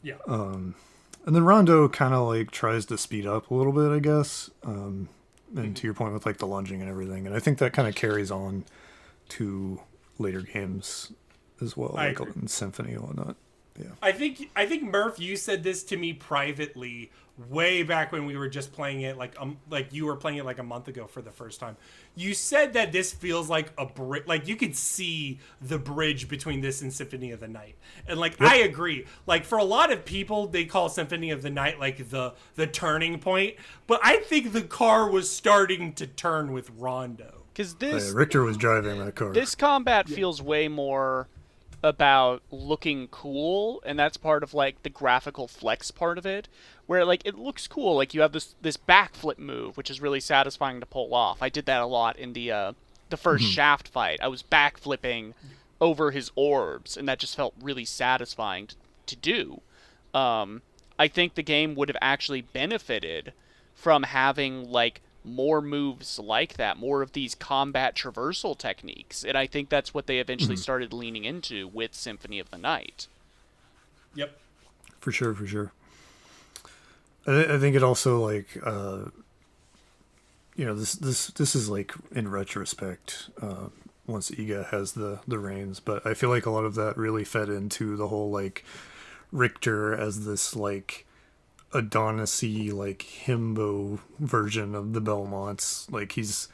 Yeah. And then Rondo kind of like tries to speed up a little bit, I guess. And to your point with like the lunging and everything, and I think that kind of carries on to later games as well, like in Symphony and whatnot. I think Murph, you said this to me privately way back when we were just playing it, like you were playing it like a month ago for the first time. You said that this feels like a bridge, like you could see the bridge between this and Symphony of the Night, and like I agree. Like for a lot of people, they call Symphony of the Night like the turning point, but I think the car was starting to turn with Rondo. Because Richter was driving that car. This combat feels way more about looking cool, and that's part of like the graphical flex part of it, where like it looks cool. Like you have this backflip move, which is really satisfying to pull off. I did that a lot in the first Shaft fight. I was backflipping over his orbs, and that just felt really satisfying to do. I think the game would have actually benefited from having like more moves like that, more of these combat traversal techniques, and I think that's what they eventually started leaning into with Symphony of the Night. Yep, for sure. I think it also like this is like in retrospect once Iga has the reins, but I feel like a lot of that really fed into the whole like Richter as this like Adonis-y, like himbo version of the Belmonts. Like he's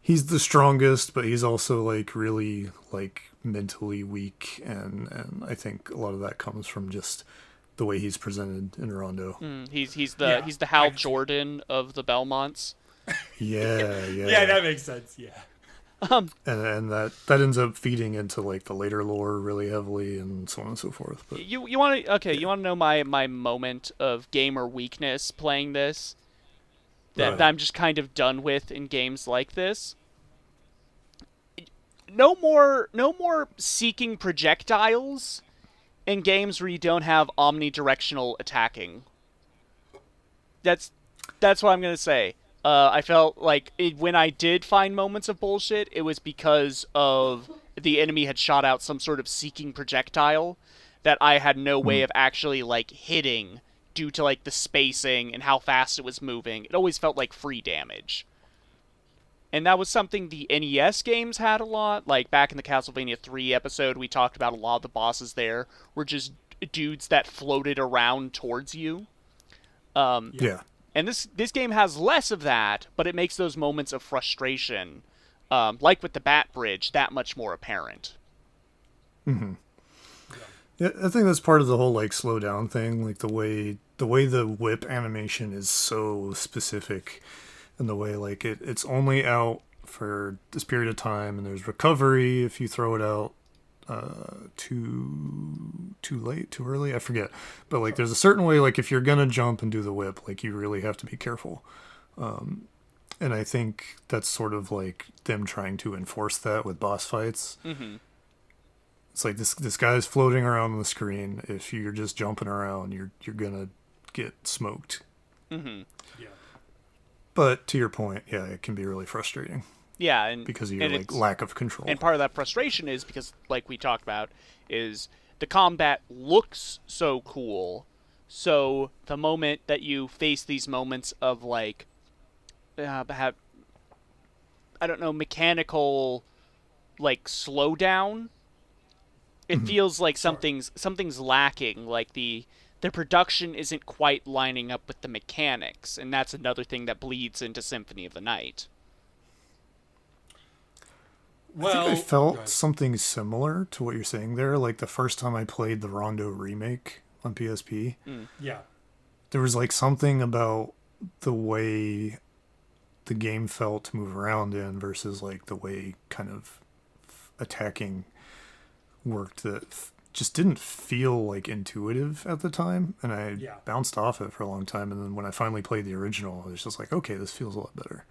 the strongest, but he's also like really like mentally weak, and I think a lot of that comes from just the way he's presented in Rondo. He's the Hal Jordan of the Belmonts. Yeah. Yeah, that makes sense. Yeah. And that ends up feeding into like the later lore really heavily and so on and so forth. But you want to know my moment of gamer weakness playing this that I'm just kind of done with in games like this. No more seeking projectiles in games where you don't have omnidirectional attacking. That's what I'm gonna say. I felt like when I did find moments of bullshit, it was because of the enemy had shot out some sort of seeking projectile that I had no way of actually like hitting due to like the spacing and how fast it was moving. It always felt like free damage. And that was something the NES games had a lot. Like back in the Castlevania 3 episode, we talked about a lot of the bosses there were just dudes that floated around towards you. Yeah. And this game has less of that, but it makes those moments of frustration, like with the Bat Bridge, that much more apparent. Mm-hmm. Yeah, I think that's part of the whole like slow down thing, like the way the whip animation is so specific, and the way like it's only out for this period of time, and there's recovery if you throw it out too late, too early, I forget, but like there's a certain way, like if you're gonna jump and do the whip, like you really have to be careful, and I think that's sort of like them trying to enforce that with boss fights. It's like this guy's floating around on the screen. If you're just jumping around, you're gonna get smoked. Yeah. But to your point, yeah, it can be really frustrating. Yeah, and because of your like lack of control. And part of that frustration is because, like we talked about, is the combat looks so cool. So the moment that you face these moments of like, I don't know, mechanical like slowdown, it feels like something's lacking. Like the production isn't quite lining up with the mechanics, and that's another thing that bleeds into Symphony of the Night. Well, I think I felt something similar to what you're saying there. Like the first time I played the Rondo remake on PSP, yeah, there was like something about the way the game felt to move around in versus like the way kind of attacking worked that just didn't feel like intuitive at the time, and I bounced off it for a long time. And then when I finally played the original, I was just like, okay, this feels a lot better.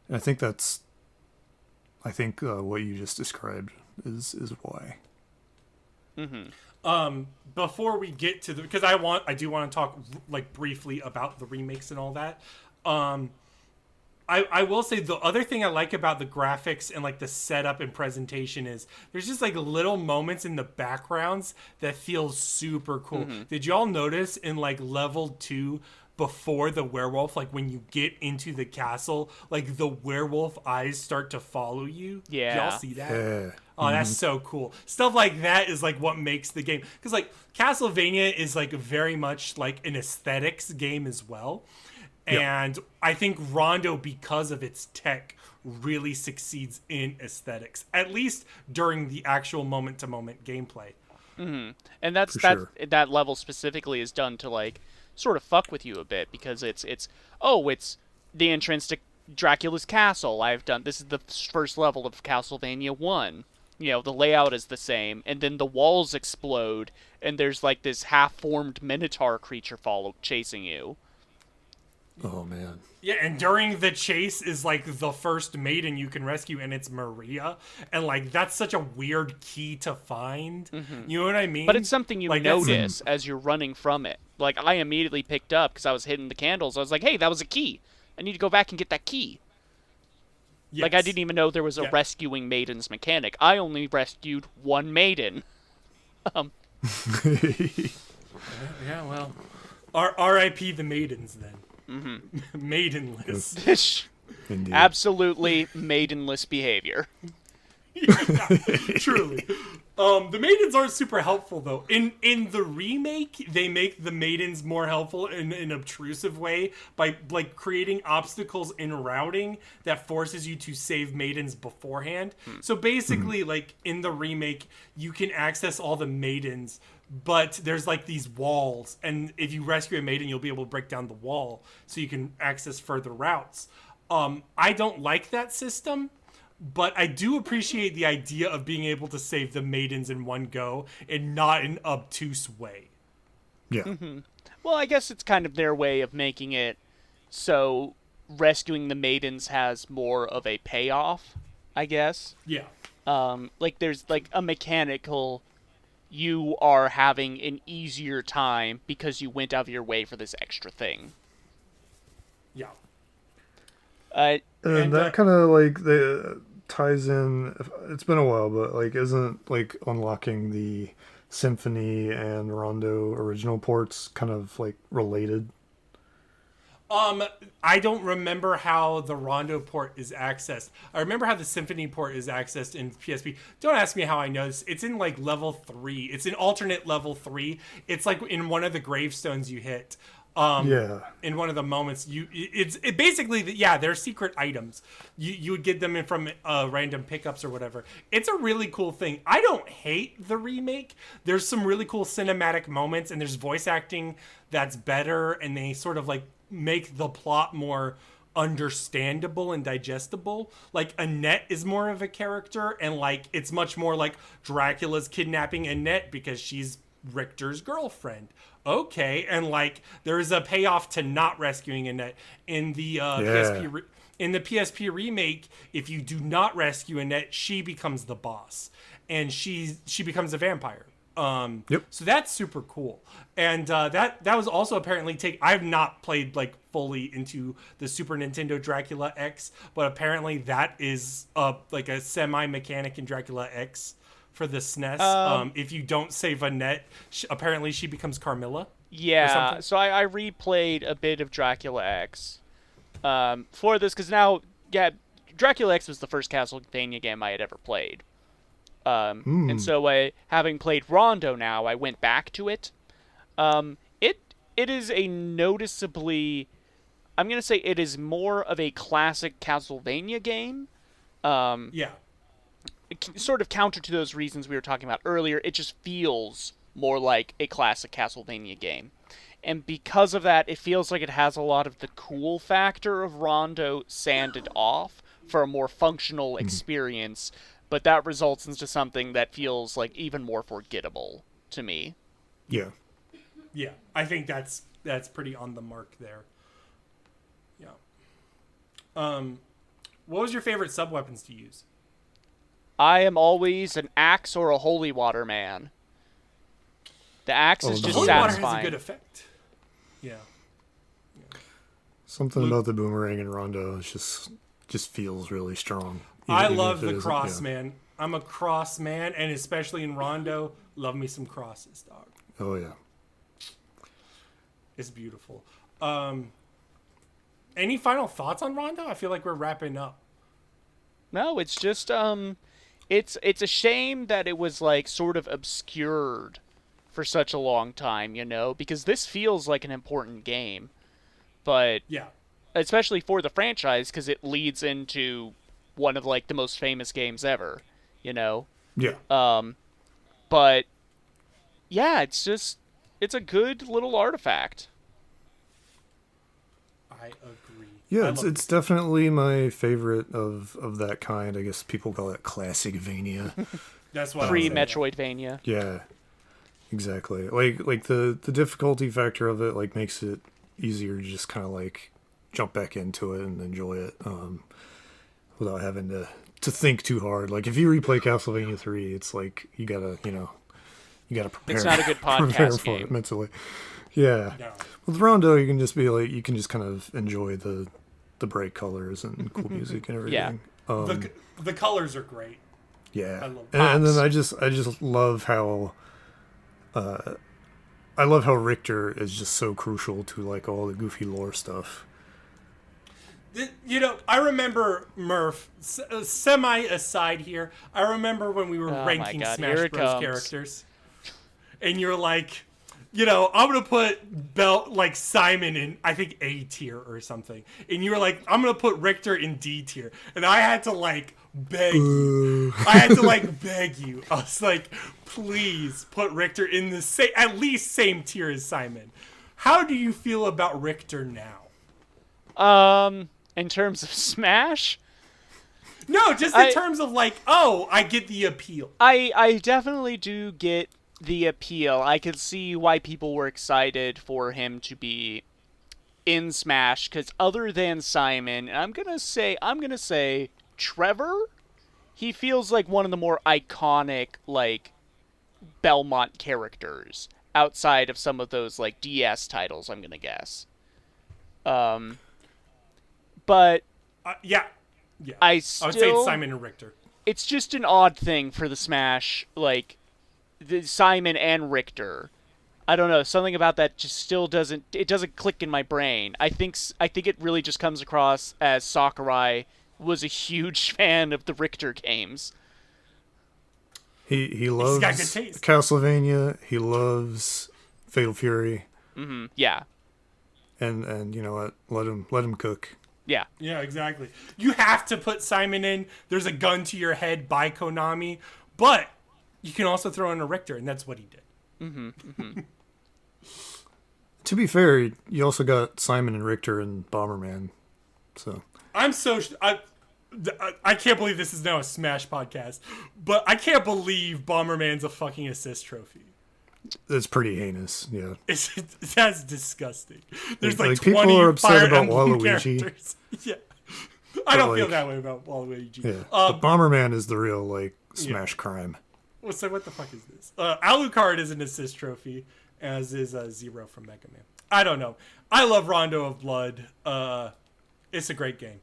And I think what you just described is why. Before we get to because I do want to talk like briefly about the remakes and all that. I will say the other thing I like about the graphics and like the setup and presentation is there's just like little moments in the backgrounds that feel super cool. Did y'all notice in like level 2 before the werewolf, like when you get into the castle, like the werewolf eyes start to follow you. Yeah. Did y'all see that? Yeah. Oh, that's so cool. Stuff like that is like what makes the game. Because like Castlevania is like very much like an aesthetics game as well. And I think Rondo, because of its tech, really succeeds in aesthetics, at least during the actual moment-to-moment gameplay. Mm-hmm. And that's sure. that level specifically is done to like sort of fuck with you a bit, because it's the entrance to Dracula's castle. This is the first level of Castlevania 1. You know, the layout is the same, and then the walls explode, and there's like this half-formed minotaur creature chasing you. Oh man. Yeah, and during the chase is like the first maiden you can rescue, and it's Maria, and like that's such a weird key to find. Mm-hmm. You know what I mean? But it's something you like, notice as you're running from it. Like I immediately picked up because I was hitting the candles. I was like, "Hey, that was a key. I need to go back and get that key." Yes. Like I didn't even know there was a rescuing maidens mechanic. I only rescued one maiden. Yeah, well, R.I.P. the maidens then. Mm-hmm. Maidenless. Absolutely maidenless behavior. Yeah, truly. The maidens aren't super helpful though. In the remake, they make the maidens more helpful in an obtrusive way by like creating obstacles in routing that forces you to save maidens beforehand. So basically, like in the remake, you can access all the maidens, but there's like these walls, and if you rescue a maiden, you'll be able to break down the wall so you can access further routes. I don't like that system, but I do appreciate the idea of being able to save the maidens in one go and not in an obtuse way. Yeah. Mm-hmm. Well, I guess it's kind of their way of making it so rescuing the maidens has more of a payoff, I guess. Yeah. Like there's like a mechanical, you are having an easier time because you went out of your way for this extra thing. Yeah. And that kind of like ties in. It's been a while, but like isn't like unlocking the Symphony and Rondo original ports kind of like related? I don't remember how the Rondo port is accessed. I remember how the Symphony port is accessed in PSP. Don't ask me how I know this. It's in like level 3. It's in alternate level 3. It's like in one of the gravestones you hit. In one of the moments, it basically they're secret items. You would get them in from random pickups or whatever. It's a really cool thing. I don't hate the remake. There's some really cool cinematic moments, and there's voice acting that's better, and they sort of like make the plot more understandable and digestible. Like Annette is more of a character, and like it's much more like Dracula's kidnapping Annette because she's Richter's girlfriend. Okay, and like there's a payoff to not rescuing Annette in the PSP remake. If you do not rescue Annette, she becomes the boss, and she becomes a vampire. So that's super cool, and that was also apparently I've not played like fully into the Super Nintendo Dracula X, but apparently that is like a semi mechanic in Dracula X. For the SNES, if you don't save Annette, apparently she becomes Carmilla. Yeah, so I replayed a bit of Dracula X for this, because now, Dracula X was the first Castlevania game I had ever played. And so having played Rondo now, I went back to it. It is a noticeably, I'm going to say it is more of a classic Castlevania game. Sort of counter to those reasons we were talking about earlier, it just feels more like a classic Castlevania game. And because of that, it feels like it has a lot of the cool factor of Rondo sanded off for a more functional experience, but that results into something that feels like even more forgettable to me. Yeah. Yeah, I think that's pretty on the mark there. Yeah. What was your favorite sub-weapons to use? I am always an axe or a holy water man. The axe is just holy satisfying. Water has a good effect. Yeah. Something about the boomerang in Rondo just feels really strong. I love the cross, man. I'm a cross man, and especially in Rondo, love me some crosses, dog. Oh yeah. It's beautiful. Any final thoughts on Rondo? I feel like we're wrapping up. No, it's just it's a shame that it was like sort of obscured for such a long time, because this feels like an important game, but Yeah. especially for the franchise because it leads into one of like the most famous games ever, Yeah. But yeah, it's a good little artifact. I agree. Yeah, it's definitely my favorite of that kind. I guess people call it Classicvania. That's what Pre-Metroidvania. Yeah, exactly. Like the difficulty factor of it like makes it easier to just kind of like jump back into it and enjoy it without having to think too hard. Like if you replay Castlevania 3, it's like you gotta prepare. It's not a good prepare podcast for game. it mentally. Yeah. No. With Rondo, you can just kind of enjoy the bright colors and cool music and everything. Yeah. The colors are great. Yeah. I love and then I just love how Richter is just so crucial to like all the goofy lore stuff. I remember, Murph, semi aside here, I remember when we were ranking Smash Bros. Characters, and you're like, I'm going to put Simon in, I think, A tier or something. And you were like, I'm going to put Richter in D tier. And I had to, beg you. I was like, please put Richter in the at least same tier as Simon. How do you feel about Richter now? In terms of Smash? No, just in terms of I get the appeal. I definitely do get the appeal. I could see why people were excited for him to be in Smash, because other than Simon, and I'm gonna say Trevor, he feels like one of the more iconic Belmont characters outside of some of those DS titles, I'm gonna guess. But yeah. I would say it's Simon and Richter. It's just an odd thing for the Smash, the Simon and Richter. I don't know, something about that just still doesn't click in my brain. I think it really just comes across as Sakurai was a huge fan of the Richter games. He loves got good taste. Castlevania. He loves Fatal Fury. Mm-hmm. Yeah. And you know what? Let him cook. Yeah. Yeah, exactly. You have to put Simon in. There's a gun to your head by Konami, but you can also throw in a Richter, and that's what he did. Mm-hmm. Mm-hmm. To be fair, you also got Simon and Richter and Bomberman. So I can't believe this is now a Smash podcast, but I can't believe Bomberman's a fucking assist trophy. That's pretty heinous, yeah. That's disgusting. There's like 20 people are upset Fire about Emblem Waluigi. characters. Yeah. I don't feel that way about Waluigi. Yeah. But Bomberman is the real Smash crime. So what the fuck is this? Alucard is an assist trophy, as is Zero from Mega Man. I don't know. I love Rondo of Blood. It's a great game.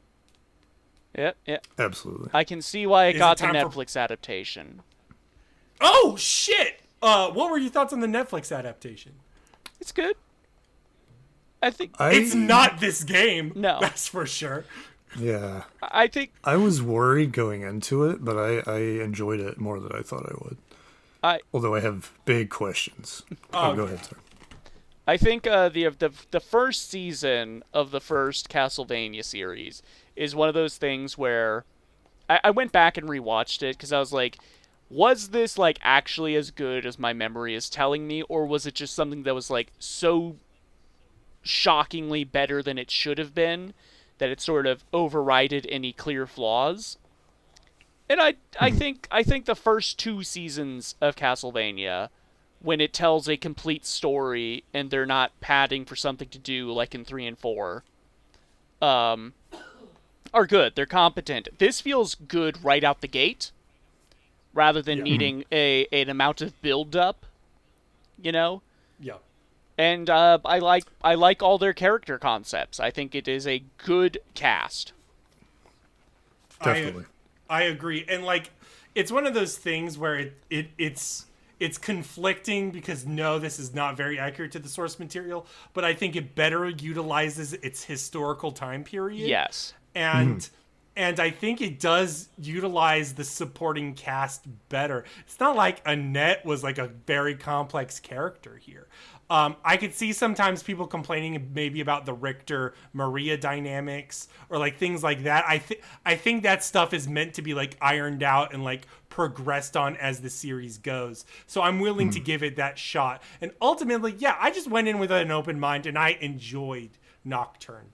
Yep. Absolutely. I can see why it Is got it the time Netflix adaptation. Oh shit! What were your thoughts on the Netflix adaptation? It's good. I think it's not this game. No, that's for sure. Yeah. I think I was worried going into it, but I enjoyed it more than I thought I would. Although I have big questions. Go ahead, sir. I think the first season of the first Castlevania series is one of those things where I went back and rewatched it because I was like, was this actually as good as my memory is telling me, or was it just something that was so shockingly better than it should have been that it sort of overrided any clear flaws? And I think the first two seasons of Castlevania, when it tells a complete story and they're not padding for something to do like in 3 and 4, are good. They're competent. This feels good right out the gate, rather than needing an amount of build-up, Yeah. And I like all their character concepts. I think it is a good cast. Definitely. I agree. And it's one of those things where it's it's conflicting because no, this is not very accurate to the source material, but I think it better utilizes its historical time period. Yes. And I think it does utilize the supporting cast better. It's not like Annette was like a very complex character here. I could see sometimes people complaining maybe about the Richter Maria dynamics or like things like that. I think that stuff is meant to be like ironed out and like progressed on as the series goes. So I'm willing to give it that shot. And ultimately, yeah, I just went in with an open mind and I enjoyed Nocturne.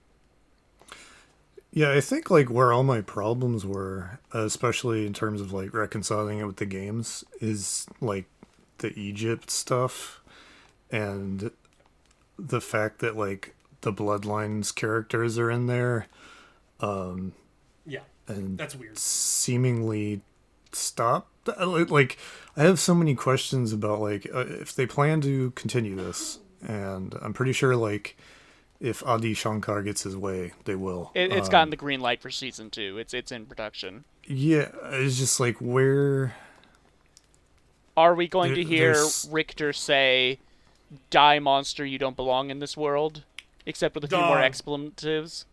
Yeah, I think like where all my problems were, especially in terms of like reconciling it with the games, is like the Egypt stuff and the fact that like the Bloodlines characters are in there. Yeah, and that's weird. Seemingly stop. Like I have so many questions about like if they plan to continue this, and I'm pretty sure like if Adi Shankar gets his way, they will. It's gotten the green light for season 2. It's in production. Yeah, it's just like where are we going to hear Richter say, "Die, monster! You don't belong in this world," except with a few more expletives.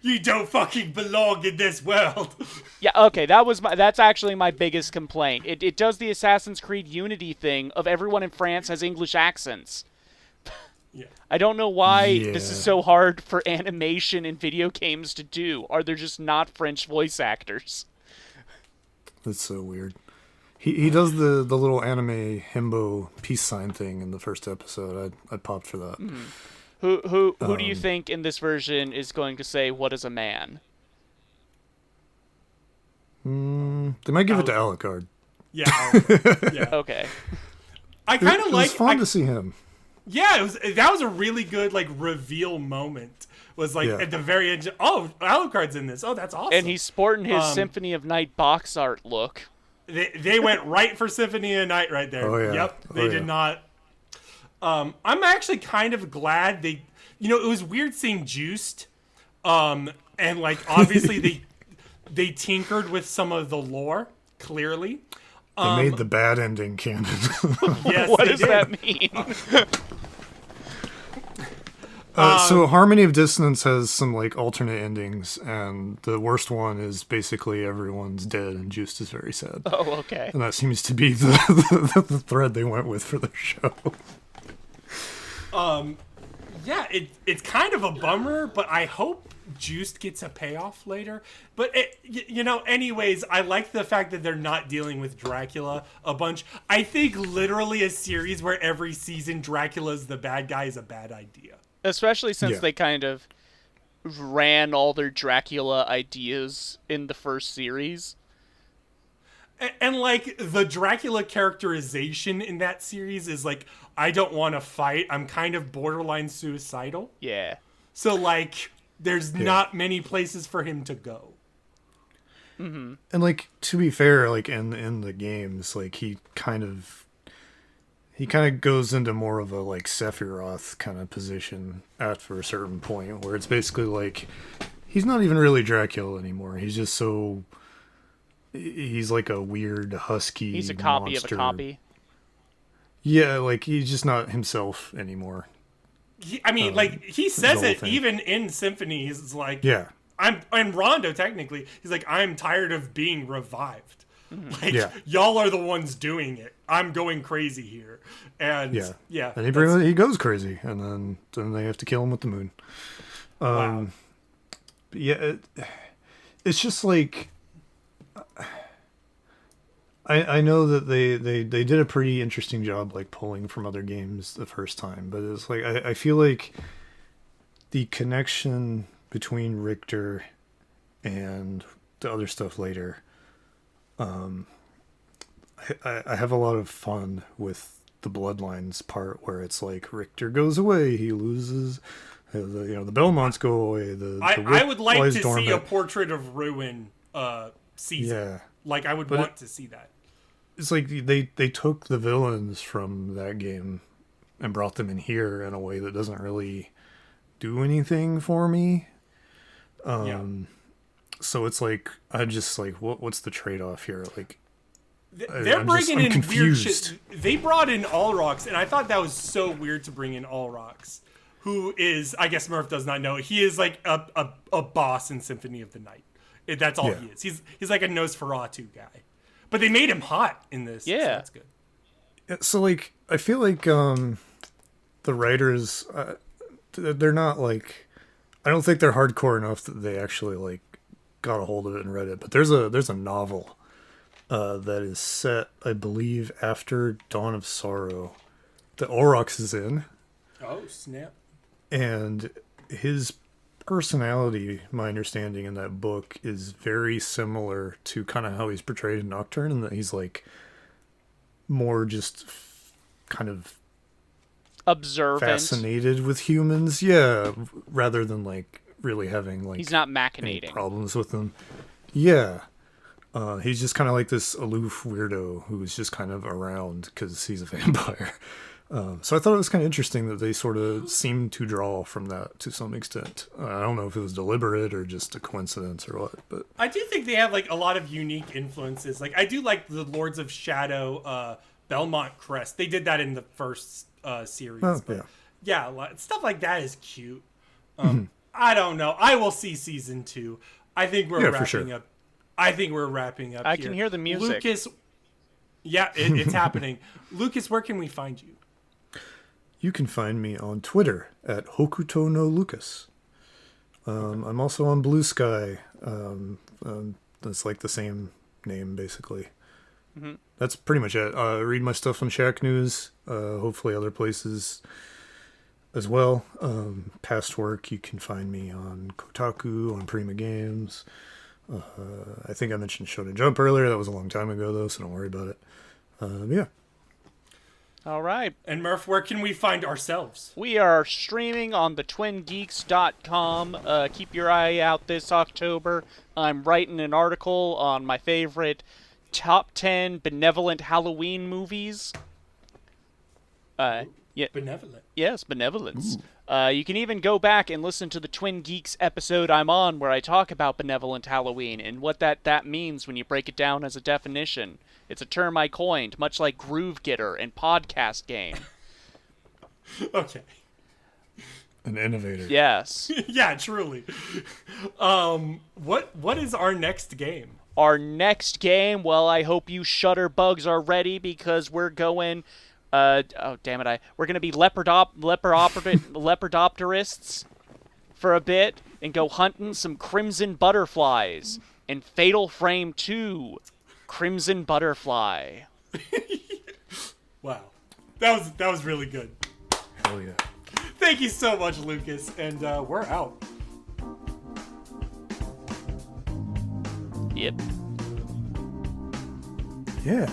You don't fucking belong in this world. Yeah, okay, that's actually my biggest complaint. It does the Assassin's Creed Unity thing of everyone in France has English accents. Yeah. I don't know why this is so hard for animation and video games to do. Are there just not French voice actors? That's so weird. He does the little anime himbo peace sign thing in the first episode. I popped for that. Mm-hmm. Who do you think in this version is going to say "What is a man"? They might give it to Alucard. Yeah. Alucard. Yeah. Okay. I kind of like. It was fun to see him. Yeah, that was a really good like reveal moment. Was like at the very end. Oh, Alucard's in this. Oh, that's awesome. And he's sporting his Symphony of Night box art look. They went right for Symphony of Night right there. Oh, yeah. Yep, they did not. I'm actually kind of glad they. You know, it was weird seeing Juiced, and like obviously they tinkered with some of the lore. Clearly, they made the bad ending canon. Yes, what does that mean? So Harmony of Dissonance has some like alternate endings, and the worst one is basically everyone's dead and Juiced is very sad. Oh, okay. And that seems to be the thread they went with for the show. Yeah, it's kind of a bummer, but I hope Juiced gets a payoff later. But anyways, I like the fact that they're not dealing with Dracula a bunch. I think literally a series where every season Dracula's the bad guy is a bad idea. Especially since they kind of ran all their Dracula ideas in the first series. And like the Dracula characterization in that series is like, I don't want to fight. I'm kind of borderline suicidal. Yeah. So like, there's not many places for him to go. Mm-hmm. And like, to be fair, like in the games, like he kind of goes into more of a like Sephiroth kind of position after a certain point, where it's basically like he's not even really Dracula anymore. He's just he's like a weird husky. He's a copy monster. of a copy. Yeah, like he's just not himself anymore. Like he says it even in Symphony. He's like, I'm Rondo technically. He's like, I'm tired of being revived. Like y'all are the ones doing it. I'm going crazy here, and and he goes crazy, and then they have to kill him with the moon. Wow. It's just like I know that they did a pretty interesting job like pulling from other games the first time, but it's like I feel like the connection between Richter and the other stuff later. I have a lot of fun with the Bloodlines part where it's like Richter goes away, he loses, the Belmonts go away. I would like to see a Portrait of Ruin season. Yeah, like I would want to see that. It's like they took the villains from that game and brought them in here in a way that doesn't really do anything for me. So it's like I just like what's the trade-off here? Like They're bringing in weird shit. They brought in Allrox, and I thought that was so weird to bring in Allrox, who is, I guess Murph does not know, he is like a boss in Symphony of the Night. That's all he is. He's like a Nosferatu guy. But they made him hot in this. Yeah. So that's good. So, like, I feel like the writers, they're not, like, I don't think they're hardcore enough that they actually, like, got a hold of it and read it. But there's a novel that is set, I believe, after Dawn of Sorrow that Aurochs is in. Oh, snap. And his personality, my understanding in that book, is very similar to kind of how he's portrayed in Nocturne, and that he's, like, more just kind of observant, fascinated with humans. Yeah, rather than, like, really having, like, he's not machinating problems with them. Yeah. He's just kind of like this aloof weirdo who's just kind of around because he's a vampire. So I thought it was kind of interesting that they sort of seemed to draw from that to some extent. I don't know if it was deliberate or just a coincidence or what, but I do think they have like a lot of unique influences. Like I do like the Lords of Shadow Belmont crest. They did that in the first series. Oh, but yeah, stuff like that is cute. I don't know. I will see season 2. I think we're wrapping up. I think we're wrapping up. I can hear the music. Lucas, yeah, it's happening. Lucas, where can we find you? You can find me on Twitter at Hokuto no Lucas. I'm also on Blue Sky. That's like the same name, basically. Mm-hmm. That's pretty much it. Read my stuff on Shack News, hopefully other places as well. Past work, you can find me on Kotaku, on Prima Games. I think I mentioned Shonen Jump earlier. That was a long time ago, though, so don't worry about it. Yeah. All right. And Murph, where can we find ourselves? We are streaming on the twingeeks.com. Keep your eye out this October. I'm writing an article on my favorite top 10 benevolent Halloween movies. Yeah. Benevolent. Yes, benevolence. You can even go back and listen to the Twin Geeks episode I'm on where I talk about benevolent Halloween and what that means when you break it down as a definition. It's a term I coined, much like Groove Getter and Podcast Game. Okay. An innovator. Yes. Yeah, truly. What is our next game? Our next game, well, I hope you shutterbugs are ready because we're going... oh, damn it, we're going to be lepidopterists for a bit and go hunting some crimson butterflies in Fatal Frame 2, Crimson Butterfly. Wow. That was really good. Hell yeah. Thank you so much, Lucas, and we're out. Yep. Yeah.